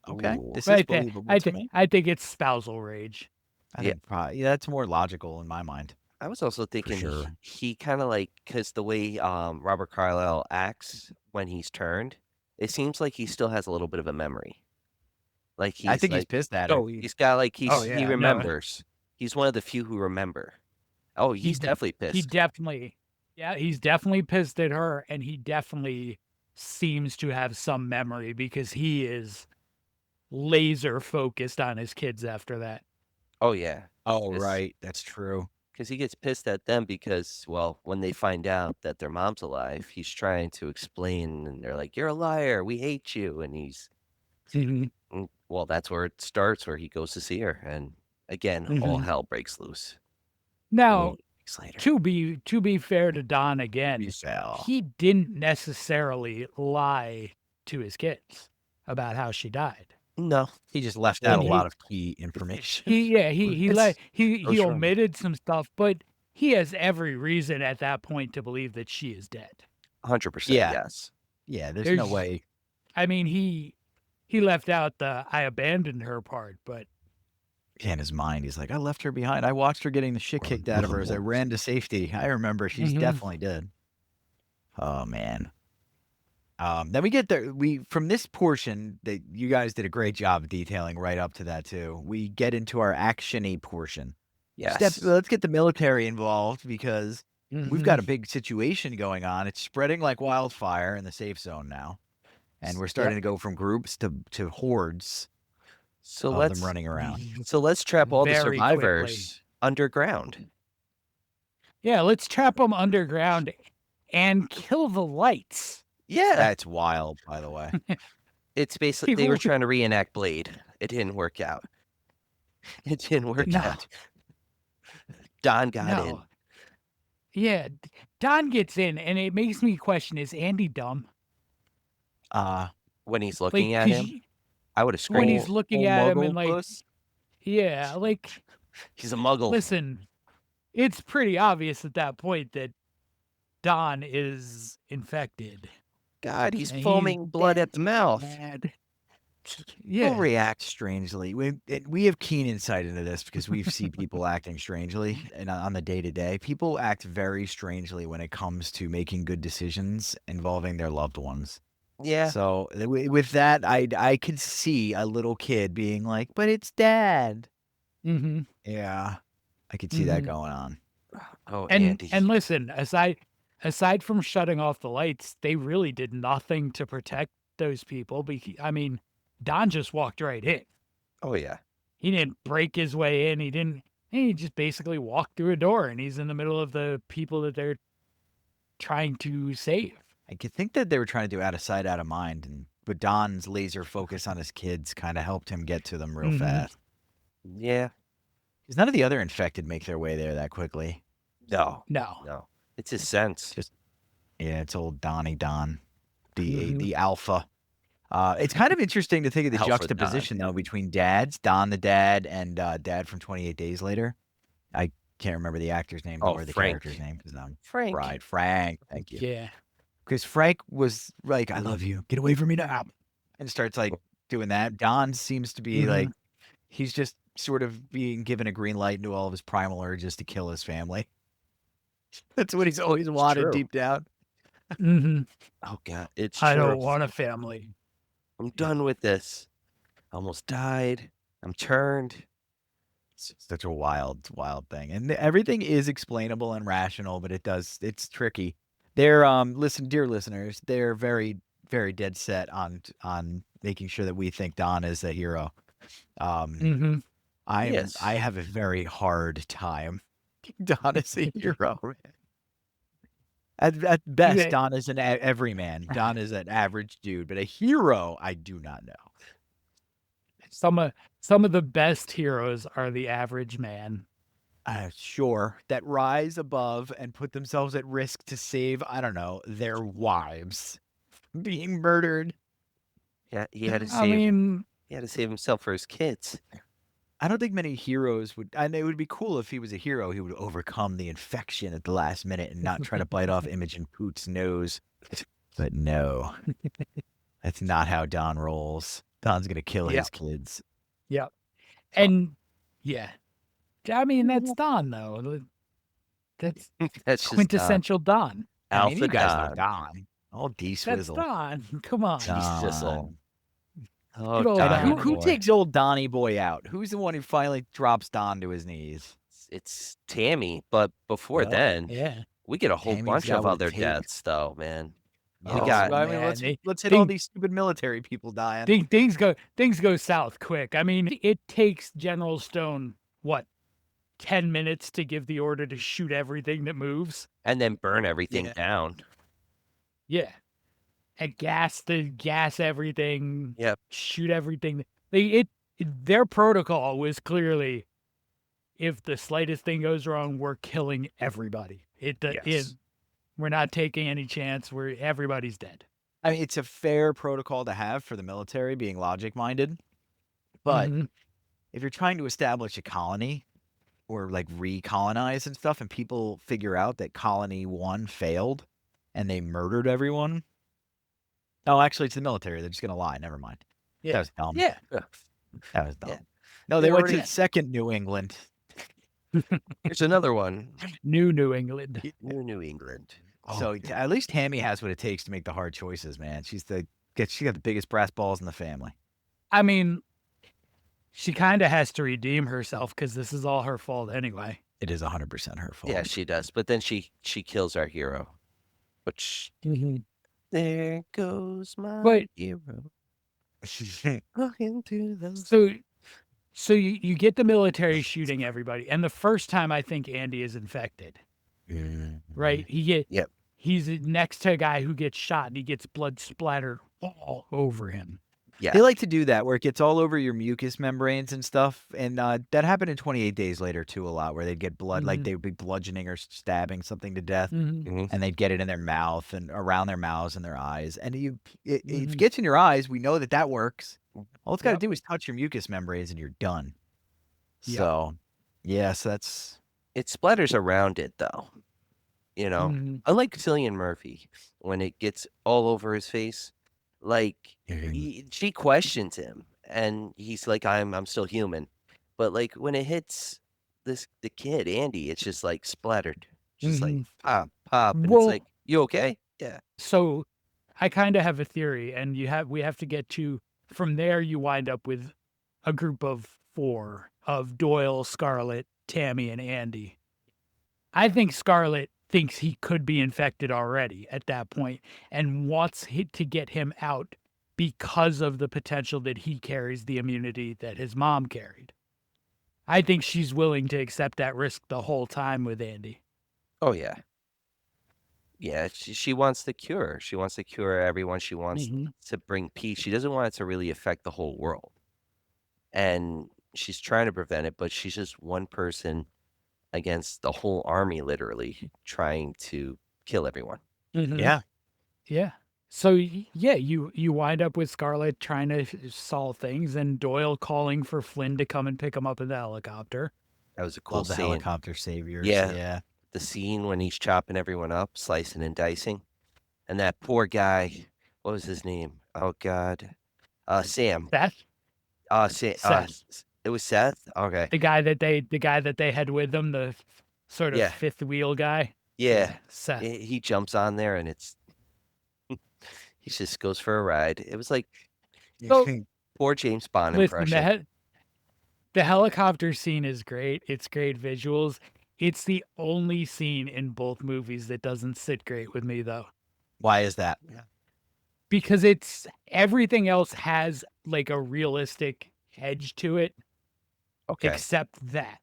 Okay, Ooh. this But is believable to me. I think it's spousal rage. I Yeah. think probably that's more logical in my mind. I was also thinking sure. he kind of like because the way Robert Carlyle acts when he's turned, it seems like he still has a little bit of a memory. Like I he's think he's like pissed at her. he's got like he yeah, no. remembers. He's one of the few who remember. Oh, he's definitely He pissed. he's definitely pissed at her, and he definitely seems to have some memory because he is laser focused on his kids after that. Oh yeah, Oh, Yes. right. That's true. because he gets pissed at them because well, when they find out that their mom's alive, he's trying to explain, and they're like, "You're a liar. We hate you," and he's well, that's where it starts, where he goes to see her, and again, all Mhm. hell breaks loose. Now, Weeks later. to be fair to Don again, You fell. he didn't necessarily lie to his kids about how she died. No, He just left out a he- lot of key information. He It's he so strong. omitted some stuff, but he has every reason at that point to believe that she is dead. 100%. Yeah. Yes. Yeah, there's no There's- way. I mean, he left out the I abandoned her part, but In his mind, he's like, I left her behind. I watched her getting the shit kicked out of her as I ran to safety. I remember she's Mhm. definitely dead. Oh man. Then we get there. From this portion that you guys did a great job of detailing right up to that too. We get into our actiony portion. Yes. Let's get the military involved because we've got a Mhm. big situation going on. It's spreading like wildfire in the safe zone now, and we're starting to go from groups to hordes So of let's them running around. so let's trap all the Very survivors underground. Yeah, let's trap them underground and kill the lights. Yeah. That's wild, by the way. It's basically they were People- trying to reenact Blade. It didn't work out. It didn't work No. out. Don got in. No. Yeah, Don gets in, and it makes me question: is Andy dumb? When he's looking at 'cause him, y- I would have when screamed. he's looking Old at him muggle and like, puss? yeah, like, He's a muggle. listen, it's pretty obvious at that point that Don is infected. God, he's And foaming blood at the mouth. Mad. People Yeah. react strangely. We have keen insight into this because we see people acting strangely and on the day to day. People act very strangely when it comes to making good decisions involving their loved ones. Yeah. So with that, I could see a little kid being like, "But it's dad." Mm-hmm. Yeah, I could see that Mhm. going on. Oh, And Andy. listen, aside from shutting off the lights, they really did nothing to protect those people. I mean, Don just walked right in. Oh yeah. He didn't break his way in. He just basically walked through a door, and he's in the middle of the people that they're trying to save. I could think that they were trying to do out of sight, out of mind, but Don's laser focus on his kids kind of helped him get to them real Mhm. fast. Yeah. Because none of the other infected make their way there that quickly. No. No. No. It's his sense. Yeah, it's old Donnie Don, the Mhm. the alpha. It's kind of interesting to think of the Hell for juxtaposition though between dads, Don the dad, and Dad from 28 Days Later. I can't remember the actor's name Oh, or the Frank. character's name because I'm Frank. fried. Frank, thank you. Yeah. Because Frank was like, "I love you, get away from me now," and starts like doing that. Don seems to be like he's just sort of being given a green light into all of his primal urges to kill his family. That's what he's always wanted true. deep down. hmm Oh God, it's I true. don't want a family. I'm done with this. I almost died. I'm turned. It's such a wild thing, and everything is explainable and rational, but it's tricky. They're dear listeners, they're very very dead set on making sure that we think Don is a hero. hmm Yes. I have a very hard time. Don is a hero. Man. At best, Yeah. Don is an everyman. Don is an average dude, but a hero, I do not know. Some of the best heroes are the average man. Sure, that rise above and put themselves at risk to save, I don't know, their wives from being murdered. Yeah, he had to I save. mean, He had to save himself for his kids. I don't think many heroes would. And it would be cool if he was a hero. He would overcome the infection at the last minute and not try to bite off Imogen Poot's nose. But no, that's not how Don rolls. Don's gonna kill his kids. yeah. And yeah. I mean, that's Don though. That's That's just quintessential Don. I mean, Alpha you guys Don. know Don. All D That's swizzle. Don. Come on. Sizzle. Oh, Good old And Donnie who boy. takes old Donnie boy out? Who's the one who finally drops Don to his knees? It's Tammy, but before Well, then, Yeah. we get a whole Tammy's bunch got of what it other takes. deaths, though, man. Yeah, We got- I mean, man, let's hit all thing- these stupid military people dying. Things go south quick. I mean, it takes General Stone what 10 minutes to give the order to shoot everything that moves. And then burn everything Yeah. down. Yeah. And gas everything. Yep. Shoot everything. Their protocol was clearly if the slightest thing goes wrong, we're killing everybody. We're not taking any chance. Everybody's dead. I mean, it's a fair protocol to have for the military, being logic minded. But Mhm. if you're trying to establish a colony or like recolonize and stuff, and people figure out that colony 1 failed and they murdered everyone. Oh, actually, it's the military. They're just going to lie. Never mind. Yeah. That was dumb. Yeah. That was dumb. Yeah. No, They they went already- to second New England. Here's another one. New England. New England. So at least Tammy has what it takes to make the hard choices, man. She got the biggest brass balls in the family. I mean, she kind of has to redeem herself because this is all her fault anyway. It is 100% her fault. Yeah, she does. But then she kills our hero. Which there goes my But- hero. Walking through the So you get the military shooting everybody, and the first time I think Andy is infected, right? Yep. He's next to a guy who gets shot, and he gets blood splattered all over him. Yeah. They like to do that where it gets all over your mucous membranes and stuff. And that happened in 28 Days Later, too, a lot, where they'd get blood, like they would be bludgeoning or stabbing something to death, Mhm. and they'd get it in their mouth and around their mouths and their eyes. And if it gets in your eyes, we know that works. All it's got to Yep. do is touch your mucous membranes and you're done. Yep. So, yes, that's... It splatters around it, though. You know? Mhm. Unlike Cillian Murphy, when it gets all over his face, like she questions him, and he's like, "I'm still human," but like when it hits the kid Andy, it's just like splattered, just like pop, and Well- it's like, "You okay?" Yeah. So I kind of have a theory, and we have to get to from there. You wind up with a group of 4 of Doyle, Scarlett, Tammy, and Andy. I think Scarlett thinks he could be infected already at that point and wants to get him out because of the potential that he carries the immunity that his mom carried. I think she's willing to accept that risk the whole time with Andy. Oh yeah. Yeah, she wants the cure. She wants to cure everyone. She wants to bring peace. She doesn't want it to really affect the whole world. And she's trying to prevent it, but she's just one person against the whole army, literally, trying to kill everyone. Yeah. Yeah. So yeah, you wind up with Scarlett trying to solve things, and Doyle calling for Flynn to come and pick him up in the helicopter. That was a cool Love the scene. helicopter saviors. Yeah. Yeah. The scene when he's chopping everyone up, slicing and dicing, and that poor guy. What was his name? Oh God. Sam. Seth, Seth, It was Seth. Okay. the guy that they had with them, the sort of Yeah. fifth wheel guy. Yeah. Seth. He jumps on there, and he just goes for a ride. It was like So poor James Bond listen, impression. the helicopter scene is great. It's great visuals. It's the only scene in both movies that doesn't sit great with me, though. Why is that? Because it's everything else has like a realistic edge to it, Okay. except that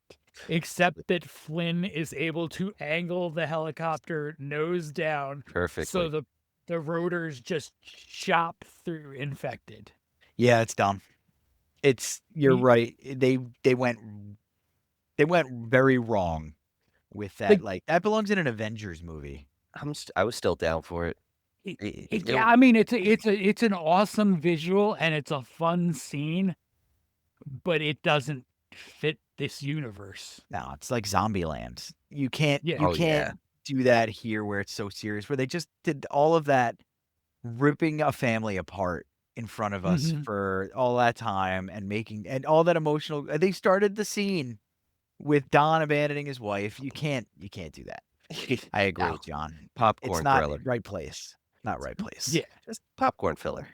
Flynn is able to angle the helicopter nose down Perfectly. so the rotors just chop through infected. Yeah, it's dumb. You're Ye- right. They went very wrong with that. Like that belongs in an Avengers movie. I was still down for it. Yeah, I mean it's an awesome visual and it's a fun scene, but it doesn't fit this universe. No, it's like Zombieland. You can't Yeah. you Oh, can't do that here where it's so serious. Where they just did all of that ripping a family apart in front of us Mhm. for all that time and making and all that emotional. They started the scene with Don abandoning his wife. You can't do that. I agree, No. John. Popcorn It's not thriller. right place. Not right place. Yeah. Just popcorn filler.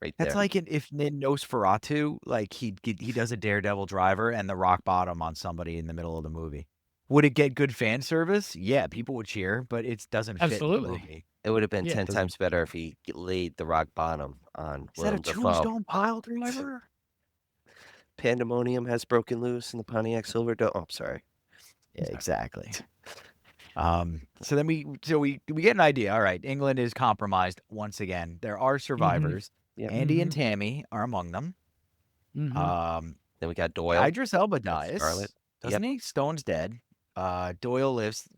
Right there. That's like if in Nosferatu, like he does a Daredevil driver and the rock bottom on somebody in the middle of the movie. Would it get good fan service? Yeah, people would cheer, but it doesn't fit the Absolutely. movie. It would have been Yeah, it 10 doesn't- times better if he laid the rock bottom on Is that a Willem Dafoe. tombstone pile driver? Pandemonium has broken loose in the Pontiac Silverdome. Oh, I'm sorry. Yeah, exactly. So then we get an idea. All right, England is compromised once again. There are survivors. Yep. Andy and Tammy are among them. Mhm. Then we got Doyle. Idris Elba That's dies, Scarlett. doesn't he? Stone's dead. Doyle lives.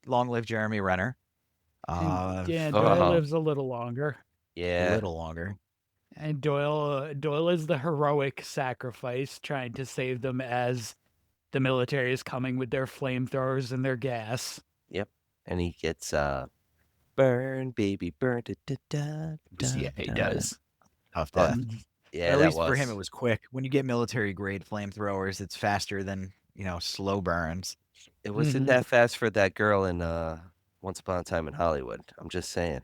Long live Jeremy Renner. Yeah, Oh. Doyle lives a little longer. A Yeah. little longer. And Doyle is the heroic sacrifice trying to save them as the military is coming with their flamethrowers and their gas. And he gets burn, baby, burn. Da, da, da, Yeah, he da. does. Tough Oh, death. Yeah, At that least for him, was. it was quick. When you get military grade flamethrowers, it's faster than slow burns. It wasn't Mhm. that fast for that girl in Once Upon a Time in Hollywood. I'm just saying.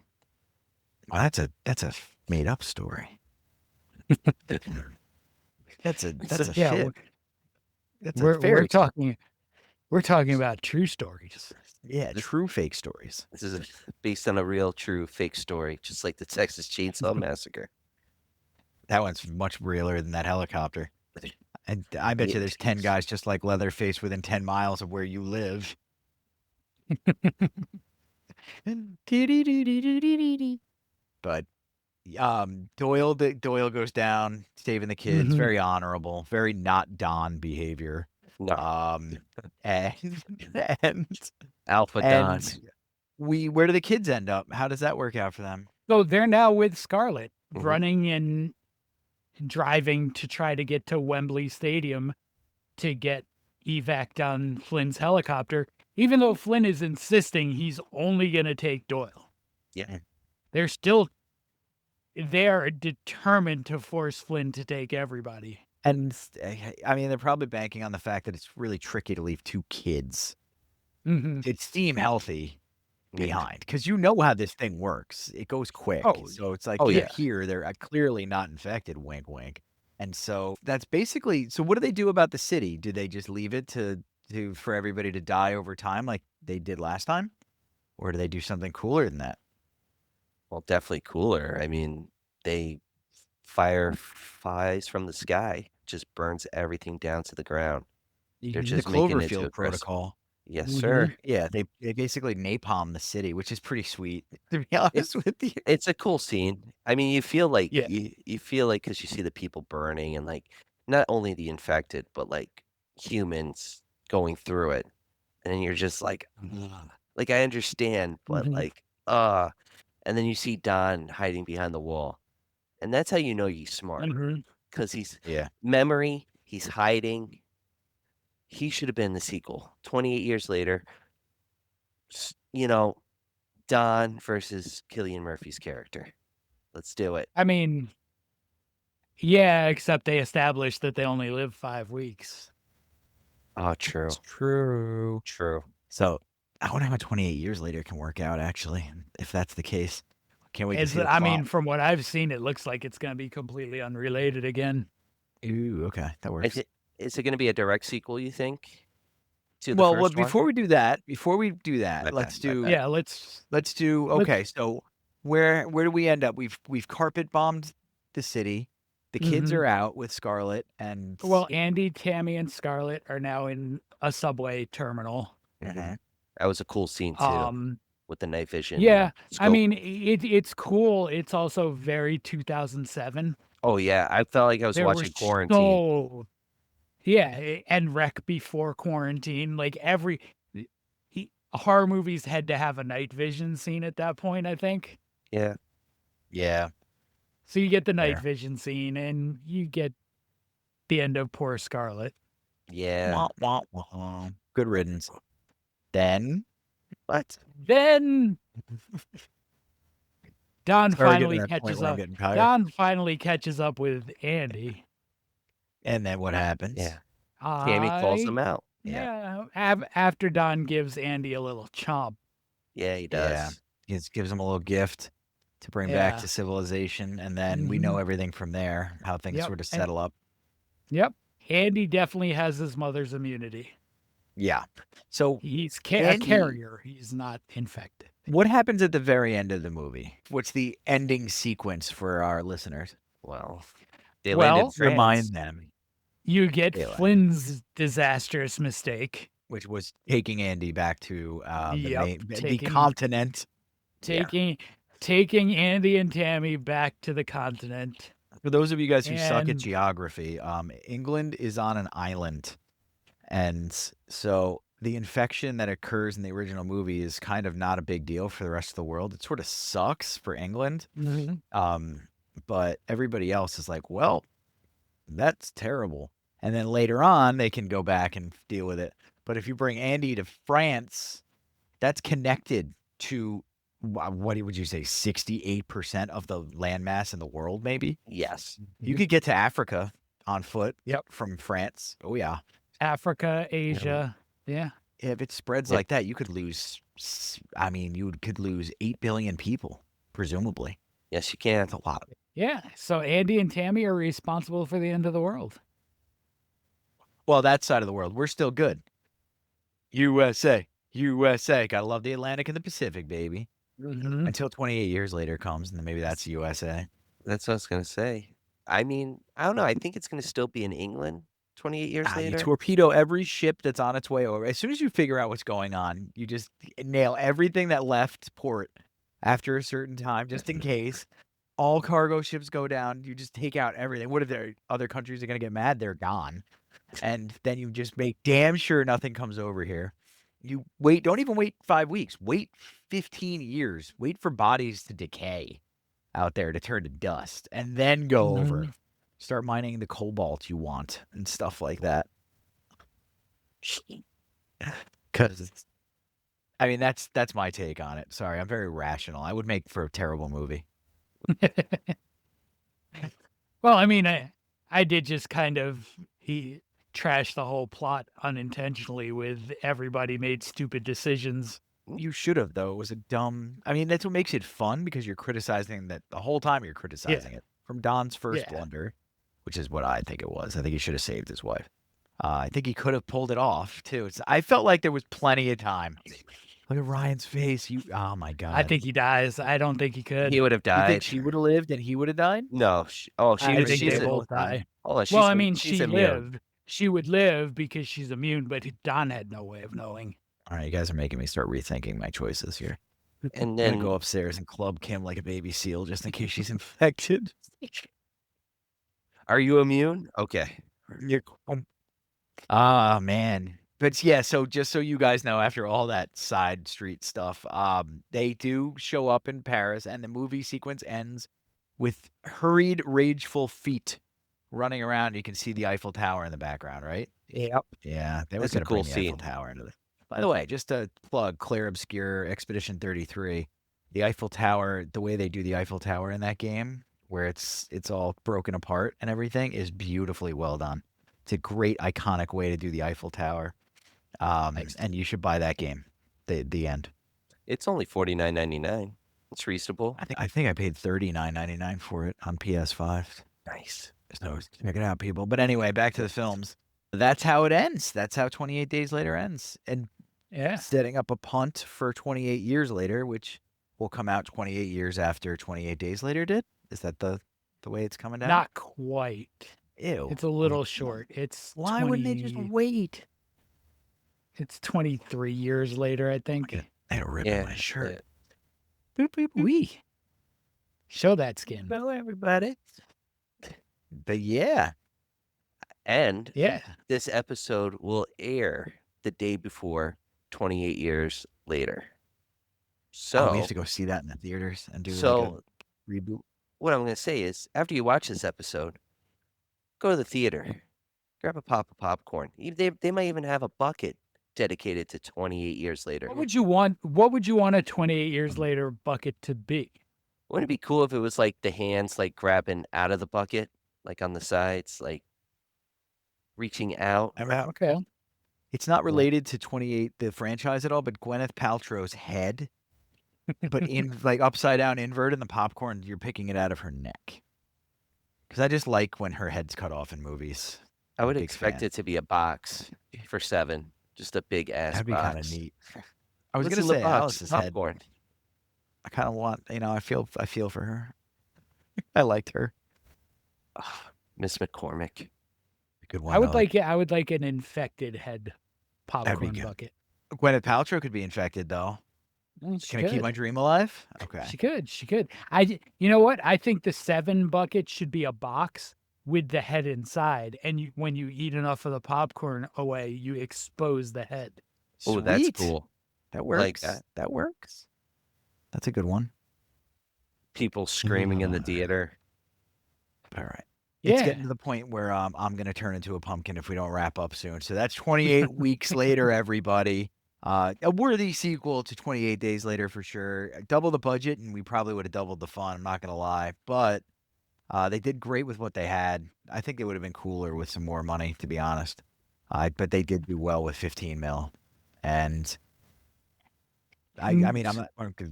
Well, that's a made up story. That's a Yeah, shit. That's a we're fairy. we're talking about true stories. Yeah, true fake stories. This is based on a real, true, fake story, just like the Texas Chainsaw Massacre. That one's much realer than that helicopter. And I bet you there's 10 guys just like Leatherface within 10 miles of where you live. But Doyle goes down, saving the kids. Mhm. Very honorable, very not Don behavior. No, And Alpha Don. where do the kids end up? How does that work out for them? So they're now with Scarlett, Mhm. running and driving to try to get to Wembley Stadium to get evac on Flynn's helicopter, even though Flynn is insisting he's only going to take Doyle. Yeah. They're determined to force Flynn to take everybody. And I mean, they're probably banking on the fact that it's really tricky to leave two kids. Mm-hmm. It seem healthy Yeah. behind because you know how this thing works. It goes quick. Oh, So it's like, oh, yeah, yeah. here they're clearly not infected. Wink, wink. And so that's basically. So what do they do about the city? Do they just leave it for everybody to die over time like they did last time, or do they do something cooler than that? Well, definitely cooler. I mean, they fire flies from the sky, just burns everything down to the ground. They're Mhm. just The making it to Cloverfield a crisp. Protocol. Yes, Mhm. sir. Yeah, they basically napalm the city, which is pretty sweet. To be honest with you. It's a cool scene. I mean, you feel like Yeah. you feel like because you see the people burning and like not only the infected, but like humans going through it, and then you're just like, "Ugh." Like I understand, but Mhm. like, and then you see Don hiding behind the wall, and that's how you know he's smart Mhm. because he's Yeah. memory. He's hiding. He should have been the sequel. 28 years later, you know, Don versus Cillian Murphy's character. Let's do it. I mean, yeah, except they established that they only live 5 weeks. Oh, true. It's true. True. So I wonder how 28 years later can work out, actually, if that's the case. Can't wait to see the I plot. mean, from what I've seen, it looks like it's going to be completely unrelated again. Ooh, okay. That works. Is it going to be a direct sequel, you think? To the Well, first one? before we do that, My let's bad, my do bad. Yeah, let's okay. So where do we end up? We've carpet bombed the city. The kids Mhm. are out with Scarlet and Well, Andy, Tammy, and Scarlett are now in a subway terminal. Mhm. That was a cool scene too, with the night vision. Yeah, I scope. mean, it's cool. It's also very 2007. Oh yeah, I felt like I was There watching were Quarantine. and Wreck before quarantine. Like horror movies had to have a night vision scene at that point, I think. Yeah, yeah. So you get the night Fair. vision scene, and you get the end of poor Scarlet. yeah. Wah, wah, wah. Good riddance. Then what? Then Don Sorry, finally getting to that point catches where I'm up. getting tired. Don finally catches up with Andy. And then what happens? Yeah. Tammy calls him out. Yeah. After Don gives Andy a little chomp. Yeah, he does. Yeah. Gives him a little gift to bring back Yeah. to civilization, and then we know everything from there, how things Yep, sort of and- settle up. Yep. Andy definitely has his mother's immunity. Yeah. So He's a Andy- carrier. He's not infected. what happens at the very end of the movie? What's the ending sequence for our listeners? Well, they Well, landed France. Remind them, You get Daylight. Flynn's disastrous mistake. which was taking Andy back to Yep, the taking- continent. Taking Andy and Tammy back to the continent. For those of you guys who suck at And- geography, England is on an island. And so the infection that occurs in the original movie is kind of not a big deal for the rest of the world. It sort of sucks for England. But everybody else is like, well, that's terrible. And then later on, they can go back and deal with it. But if you bring Andy to France, that's connected to, what would you say, 68% of the landmass in the world, maybe? Yes. You could get to Africa on foot. Yep. From France. Oh, yeah. Africa, Asia. Yeah. If it spreads like that, you could lose, you could lose 8 billion people, presumably. Yes, you can. That's a lot. Yeah. So Andy and Tammy are responsible for the end of the world. Well, that side of the world, we're still good. USA. Gotta love the Atlantic and the Pacific, baby. Until 28 years later comes, and then maybe that's USA. That's what I was gonna say. I mean, I don't know. I think it's gonna still be in England 28 years You later. torpedo every ship that's on its way over. As soon as you figure out what's going on, you just nail everything that left port after a certain time, just in case. All cargo ships go down. You just take out everything. What if there other countries are going to get mad? They're gone. And then you just make damn sure nothing comes over here. You wait. Don't even wait 5 weeks. Wait 15 years. Wait for bodies to decay out there to turn to dust. And then go over. Start mining the cobalt you want and stuff like that. Because that's my take on it. Sorry, I'm very rational. I would make for a terrible movie. Well, I mean, I did just kind of he trashed the whole plot unintentionally with everybody made stupid decisions. You should have, though. It was a dumb. I mean, that's what makes it fun, because you're criticizing that the whole time. You're criticizing it from Don's first blunder, which is what I think it was. I think he should have saved his wife. I think he could have pulled it off too. I felt like there was plenty of time. Look at Ryan's face. Oh my god. I think he dies. I don't think he could. He would have You died. think she would have lived and he would have died? No. I was. think She's they a, both die. hold on, she's Well, I im- mean, she's she immune. lived. She would live because she's immune, but Don had no way of knowing. All right, you guys are making me start rethinking my choices here. And I'm then gonna go upstairs and club Kim like a baby seal just in case she's infected. are you immune? Okay. Ah, man. But yeah, so just so you guys know, after all that side street stuff, they do show up in Paris, and the movie sequence ends with hurried, rageful feet running around. You can see the Eiffel Tower in the background, right? Yep. Yeah, they was That's a gonna cool bring the Eiffel scene. Tower into this. By the way, just to plug Claire Obscure Expedition 33, the Eiffel Tower, the way they do the Eiffel Tower in that game, where it's all broken apart and everything, is beautifully well done. It's a great iconic way to do the Eiffel Tower. Nice. And you should buy that game. The end. It's only $49.99. It's reasonable. I think I paid $39.99 for it on PS5. Nice. So check it out, people. But anyway, back to the films. That's how it ends. That's how 28 Days Later ends. And Yeah. setting up a punt for 28 years later, which will come out 28 years after 28 Days Later did. Is that the way it's coming down? Not quite. Ew. It's a little short. It's Why wouldn't they just wait? It's 23 years later, I think. I had a rip in my shirt. Boop, boop, wee. Show that skin. Hello, everybody. But yeah. And Yeah. this episode will air the day before 28 years later. So we have to go see that in the theaters and do like so a reboot. what I'm going to say is, after you watch this episode, go to the theater, grab a pop of popcorn. They might even have a bucket dedicated to 28 years later. What would you want a 28 years later bucket to be? Wouldn't it be cool if it was like the hands like grabbing out of the bucket, like on the sides, like reaching out? Okay. It's not related to 28, the franchise at all, but Gwyneth Paltrow's head, but in like upside down invert in the popcorn, you're picking it out of her neck. Because I just like when her head's cut off in movies. I would big expect fan. it to be a box for 7, just a big ass That'd be box. kind of neat. I was What's gonna in the say box? Alice's head. Popcorn. I kind of want, I feel for her. I liked her. Miss McCormick. Good one. I would like an infected head be popcorn good. bucket. Gwyneth Paltrow could be infected though. She Can I keep my dream alive? Okay. She could. You know what? I think the 7 bucket should be a box with the head inside, and when you eat enough of the popcorn away, you expose the head. Oh, that's Sweet. cool. That I works. like that. That works. That's a good one. People screaming in the theater. All right. It's Yeah. getting to the point where I'm going to turn into a pumpkin if we don't wrap up soon. So that's 28 weeks later, everybody. A worthy sequel to 28 Days Later for sure. Double the budget, and we probably would have doubled the fun. I'm not going to lie. But they did great with what they had. I think they would have been cooler with some more money, to be honest. But they did do well with 15 mil. And I mean, I'm not,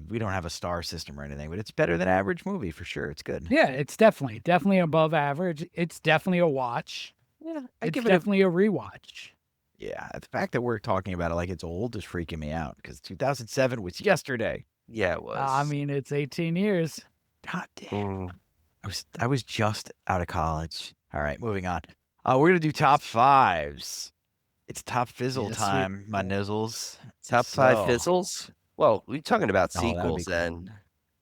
we don't have a star system or anything, but it's better than average movie for sure. It's good. Yeah, it's definitely above average. It's definitely a watch. Yeah, It's definitely a rewatch. Yeah, the fact that we're talking about it like it's old is freaking me out because 2007 was yesterday. Yeah, it was. I mean, it's 18 years. God damn. Mm. I was just out of college. All right, moving on. We're gonna do top 5s. It's top fizzle Yes, time, my nizzles. Top 5 So- fizzles? Well, we're talking about Oh, that'd be sequels cool. then.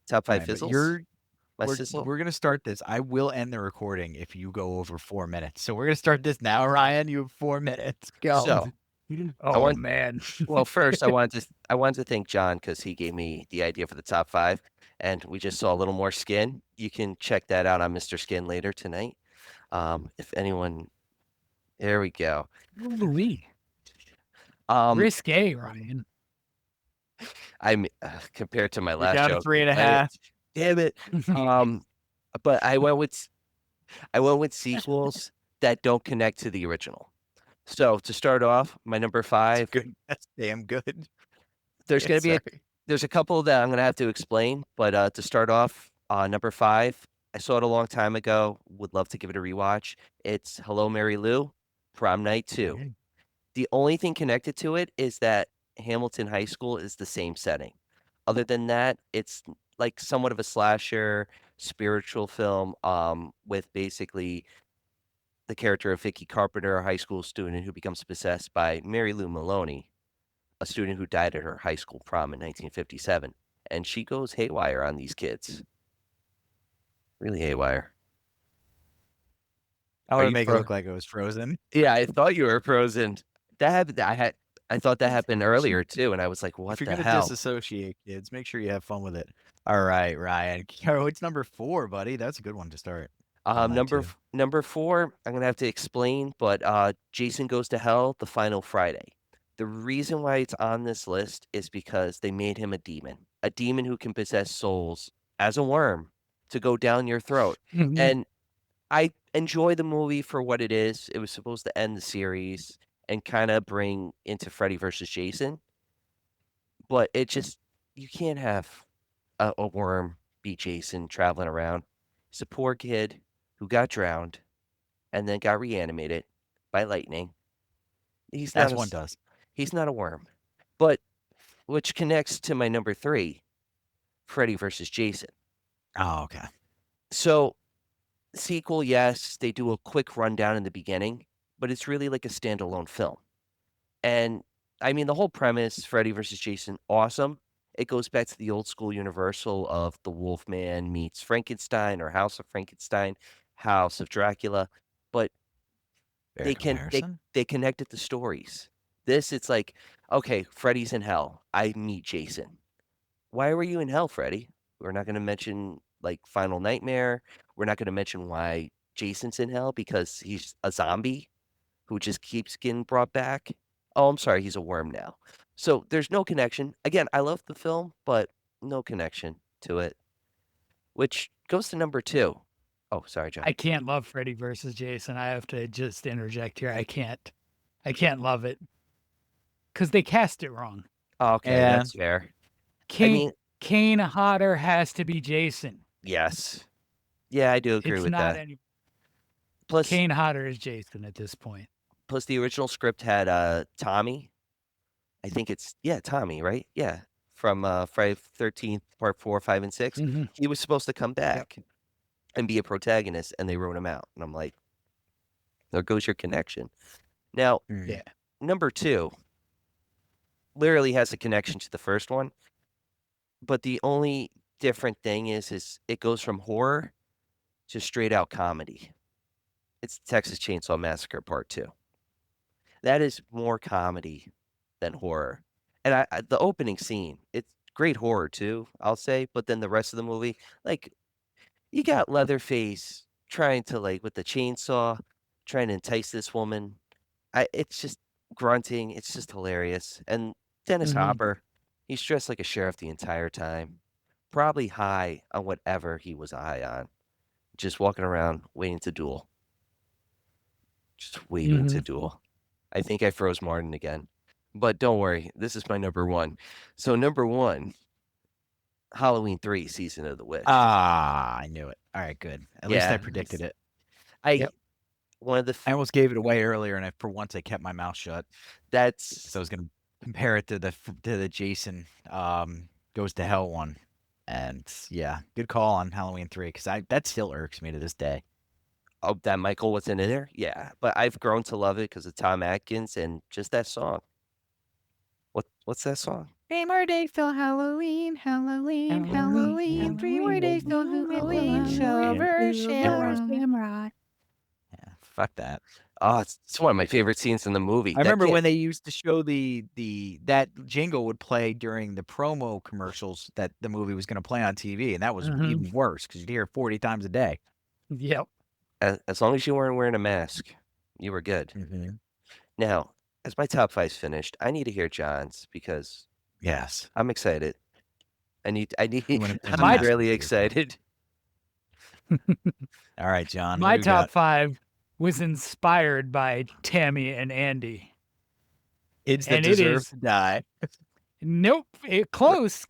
Top 5 Right, but fizzles? My sizzle? we're gonna start this. I will end the recording if you go over 4 minutes. So we're gonna start this now, Ryan. You have 4 minutes. Go. So, Oh man. well, first I wanted to thank John because he gave me the idea for the top 5, and we just saw a little more Skin. You can check that out on Mr. Skin later tonight. If anyone, there we go. Louis. Um, Risque, Ryan. I'm compared to my last down to joke. 3.5. Damn it. But I went with sequels that don't connect to the original. So to start off, my number 5. Good. That's damn good. There's gonna be there's a couple that I'm gonna have to explain, but to start off, number 5, I saw it a long time ago. Would love to give it a rewatch. It's Hello, Mary Lou, Prom Night 2. The only thing connected to it is that Hamilton High School is the same setting. Other than that, it's like somewhat of a slasher spiritual film, with basically the character of Vicky Carpenter, a high school student who becomes possessed by Mary Lou Maloney, a student who died at her high school prom in 1957, and she goes haywire on these kids. Really haywire. I Are want to you make it fro- look like it was frozen. Yeah, I thought you were frozen. That happened. I thought that happened earlier too, and I was like, "What If you're the gonna hell?" disassociate, kids, make sure you have fun with it. All right, Ryan. Oh, it's number 4, buddy. That's a good one to start. I like Number to. number 4, I'm gonna have to explain, but Jason Goes to Hell, the final Friday. The reason why it's on this list is because they made him a demon who can possess souls as a worm to go down your throat. And I enjoy the movie for what it is. It was supposed to end the series and kind of bring into Freddy versus Jason, but it just you can't have a worm be Jason traveling around. He's a poor kid who got drowned and then got reanimated by lightning. He's not As a one s- does. he's not a worm, but which connects to my number 3, Freddy versus Jason. Oh, okay. So sequel, yes, they do a quick rundown in the beginning, but it's really like a standalone film. And I mean, the whole premise, Freddy versus Jason, awesome. It goes back to the old school Universal of the Wolfman meets Frankenstein or House of Frankenstein, House of Dracula, but Fair they comparison. they connected the stories. This, it's like, okay, Freddy's in hell. I meet Jason. Why were you in hell, Freddy? We're not going to mention like Final Nightmare. We're not going to mention why Jason's in hell because he's a zombie who just keeps getting brought back. Oh, I'm sorry, he's a worm now. So there's no connection. Again, I love the film, but no connection to it. Which goes to number 2. Oh, sorry, John. I can't love Freddy versus Jason. I have to just interject here. I can't love it because they cast it wrong. Okay, Yeah. that's fair. Kane, mean- Kane Hodder has to be Jason. Yes. Yeah, I do agree It's with not that. any. Plus, Kane Hodder is Jason at this point. plus the original script had Tommy. I think it's Tommy, right? Yeah. From Friday the 13th, part 4, 5, and 6. Mhm. He was supposed to come back and be a protagonist, and they wrote him out. And I'm like, there goes your connection. Now, Yeah. number 2 literally has a connection to the first one, but the only different thing is it goes from horror to straight out comedy. It's Texas Chainsaw Massacre Part 2. That is more comedy than horror. And the opening scene, it's great horror too, I'll say, but then the rest of the movie, like you got Leatherface trying to like with the chainsaw, trying to entice this woman. It's just grunting, it's just hilarious. And Dennis Mhm. Hopper, he's dressed like a sheriff the entire time. Probably high on whatever he was high on. Just walking around waiting to duel. Just waiting to duel. I think I froze Martin again. But don't worry, this is my number 1. So number 1, Halloween 3, Season of the Witch. Ah, I knew it. All right, good. At least I Yeah, predicted it. Yep. One of the I almost gave it away earlier, and for once I kept my mouth shut because I that's was going to compare it to the Jason Goes to Hell one. And yeah, good call on Halloween 3 because that still irks me to this day. oh, that Michael wasn't in there. Yeah, but I've grown to love it because of Tom Atkins and just that song. What's that song? 3 more days till Halloween, Halloween, Halloween, 3 more days till Halloween, Silver Shamrock. Yeah, fuck that. Oh, it's one of my favorite scenes in the movie. I remember when they used to show that jingle would play during the promo commercials that the movie was going to play on TV, and that was even worse because you'd hear it 40 times a day. Yep. as long as you weren't wearing a mask, you were good. Now, as my top 5's finished, I need to hear John's because Yes. I'm excited. wanna- I'm mask really here. excited. All right, John. My what do you top got? 5 was inspired by Tammy and Andy. Kids that and it deserve is- to die. Nope. Close.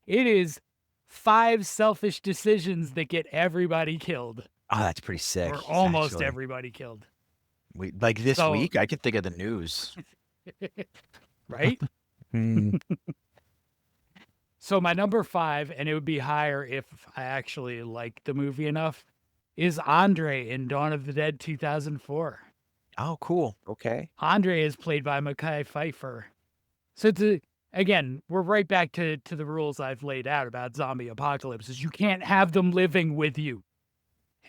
It is 5 selfish decisions that get everybody killed, Oh, that's pretty sick. or almost actually. everybody killed. Like this So- week, I could think of the news. Right? So my number 5, and it would be higher if I actually liked the movie enough, is Andre in Dawn of the Dead 2004. Oh, cool. Okay. Andre is played by Mekhi Phifer. So again, we're right back to the rules I've laid out about zombie apocalypses. You can't have them living with you.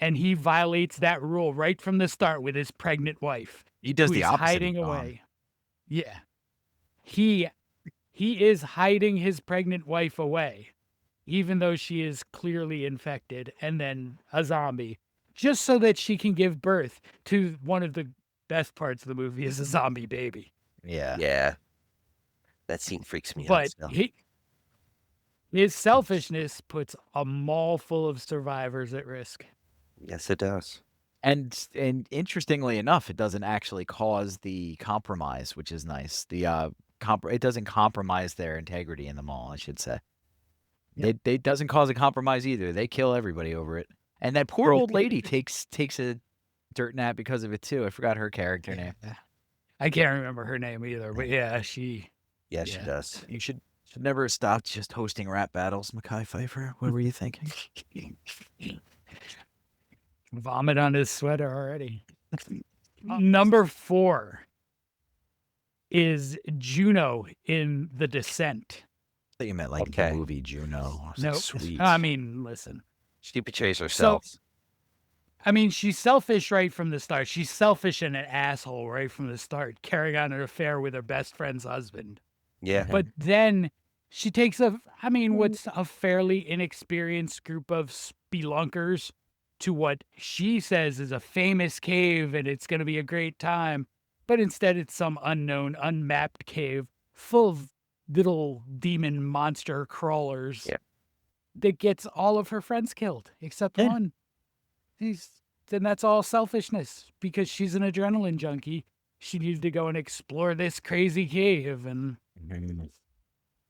And he violates that rule right from the start with his pregnant wife. He does who the he's opposite. hiding of Dawn. away. Yeah. He is hiding his pregnant wife away, even though she is clearly infected and then a zombie, just so that she can give birth to one of the best parts of the movie is a zombie baby. Yeah. Yeah. That scene freaks me out But still. his selfishness puts a mall full of survivors at risk. Yes, it does. And interestingly enough, it doesn't actually cause the compromise, which is nice. The it doesn't compromise their integrity in the mall, I should say. Yep. It doesn't cause a compromise either. They kill everybody over it. And that poor old lady takes a dirt nap because of it too. I forgot her character name. I can't remember her name either, but yeah, she. Yeah, she Yeah. does. You should never have stopped just hosting rap battles, Mekhi Phifer. What were you thinking? Vomit on his sweater already. Number 4 is Juno in The Descent. I thought you meant like Okay. the movie Juno. I was like, Nope. sweet. I mean, listen. She betrays herself. I mean, she's selfish right from the start. She's selfish and an asshole right from the start, carrying on an affair with her best friend's husband. Yeah. But then she takes what's a fairly inexperienced group of spelunkers to what she says is a famous cave and it's going to be a great time. But instead, it's some unknown, unmapped cave full of little demon monster crawlers Yeah. that gets all of her friends killed except Yeah. one. Then that's all selfishness because she's an adrenaline junkie. She needed to go and explore this crazy cave, and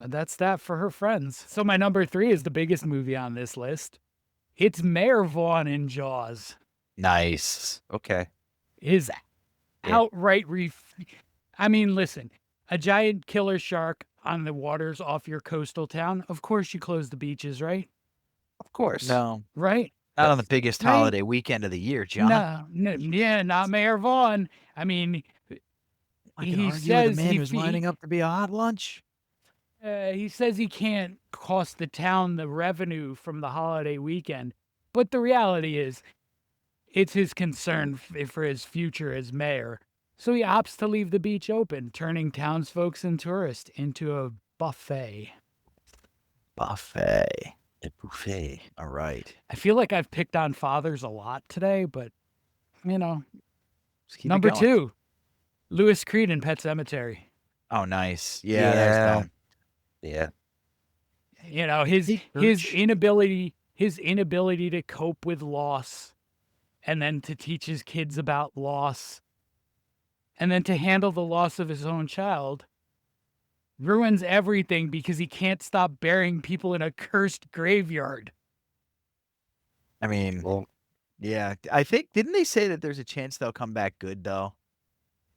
that's that for her friends. So my number 3 is the biggest movie on this list. It's Mayor Vaughn in Jaws. Nice. Okay. His Yeah. outright I mean, listen, a giant killer shark on the waters off your coastal town. Of course you close the beaches, right? Of course. No, Right? not on the biggest Right. holiday weekend of the year, John. No, yeah, not Mayor Vaughn. I mean, I he can argue with says a man he who's fe- lining up to be a hot lunch. he says he can't cost the town the revenue from the holiday weekend. But the reality is, it's his concern for his future as mayor. So he opts to leave the beach open, turning townsfolk and tourists into a buffet. Buffet. A buffet. All right. I feel like I've picked on fathers a lot today, but, you know. Just keep it Number going. 2, Louis Creed in Pet Sematary. Oh, nice. Yeah, that's Yeah. dumb. Yeah. You know, his Church. inability to cope with loss, and then to teach his kids about loss, and then to handle the loss of his own child, ruins everything because he can't stop burying people in a cursed graveyard. I mean, Well, yeah. I think, didn't they say that there's a chance they'll come back good, though?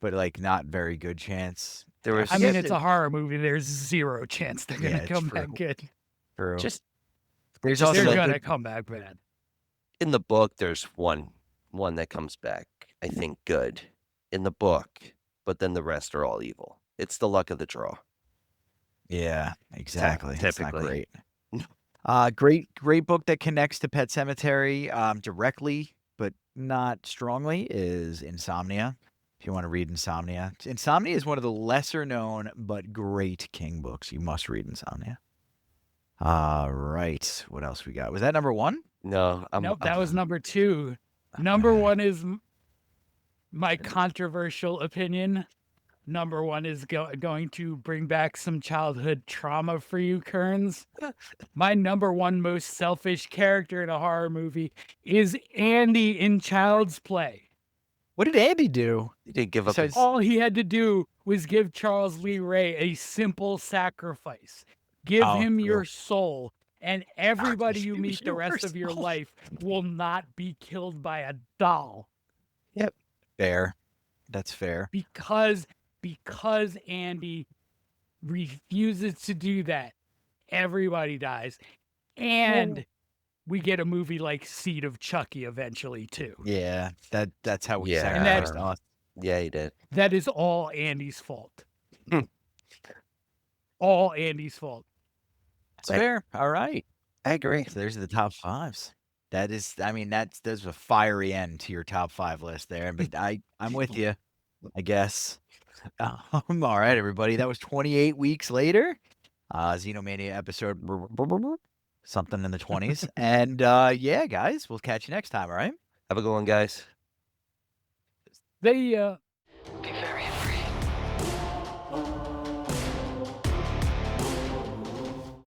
But, like, not very good chance. there was I mean, forget it's a horror movie. There's zero chance they're Yeah, gonna come true. back good. True. just There's just also They're like gonna the- come back bad. in the book. There's one that comes back. I think good in the book, but then the rest are all evil. It's the luck of the draw. Yeah, exactly. It's not typically. great. Great book that connects to Pet Cemetery directly, but not strongly, is Insomnia. If you want to read Insomnia. Insomnia is one of the lesser known but great King books. You must read Insomnia. Right. What else we got? Was that number 1? No, Nope, that was number 2. Number 1 is my controversial opinion. Number 1 is going to bring back some childhood trauma for you, Kearns. My number 1 most selfish character in a horror movie is Andy in Child's Play. What did Andy do? He didn't give up. Besides- His, All he had to do was give Charles Lee Ray a simple sacrifice. Give Oh, him true. your soul, and everybody you Give meet the rest of your soul. life will not be killed by a doll. Fair. That's fair. Because Andy refuses to do that, everybody dies. And we get a movie like Seed of Chucky eventually too. Yeah, that's how we Yeah. sacrificed And us. yeah, he did. That is all Andy's fault. Hmm. All Andy's fault. That's fair. All right. I agree. So there's the top 5s. That is, I mean, there's a fiery end to your top 5 list there, but I'm with you, I guess. All right, everybody. That was 28 weeks later. Xenomania episode something in the 20s. And yeah, guys, we'll catch you next time, all right? Have a good one, guys. They Be very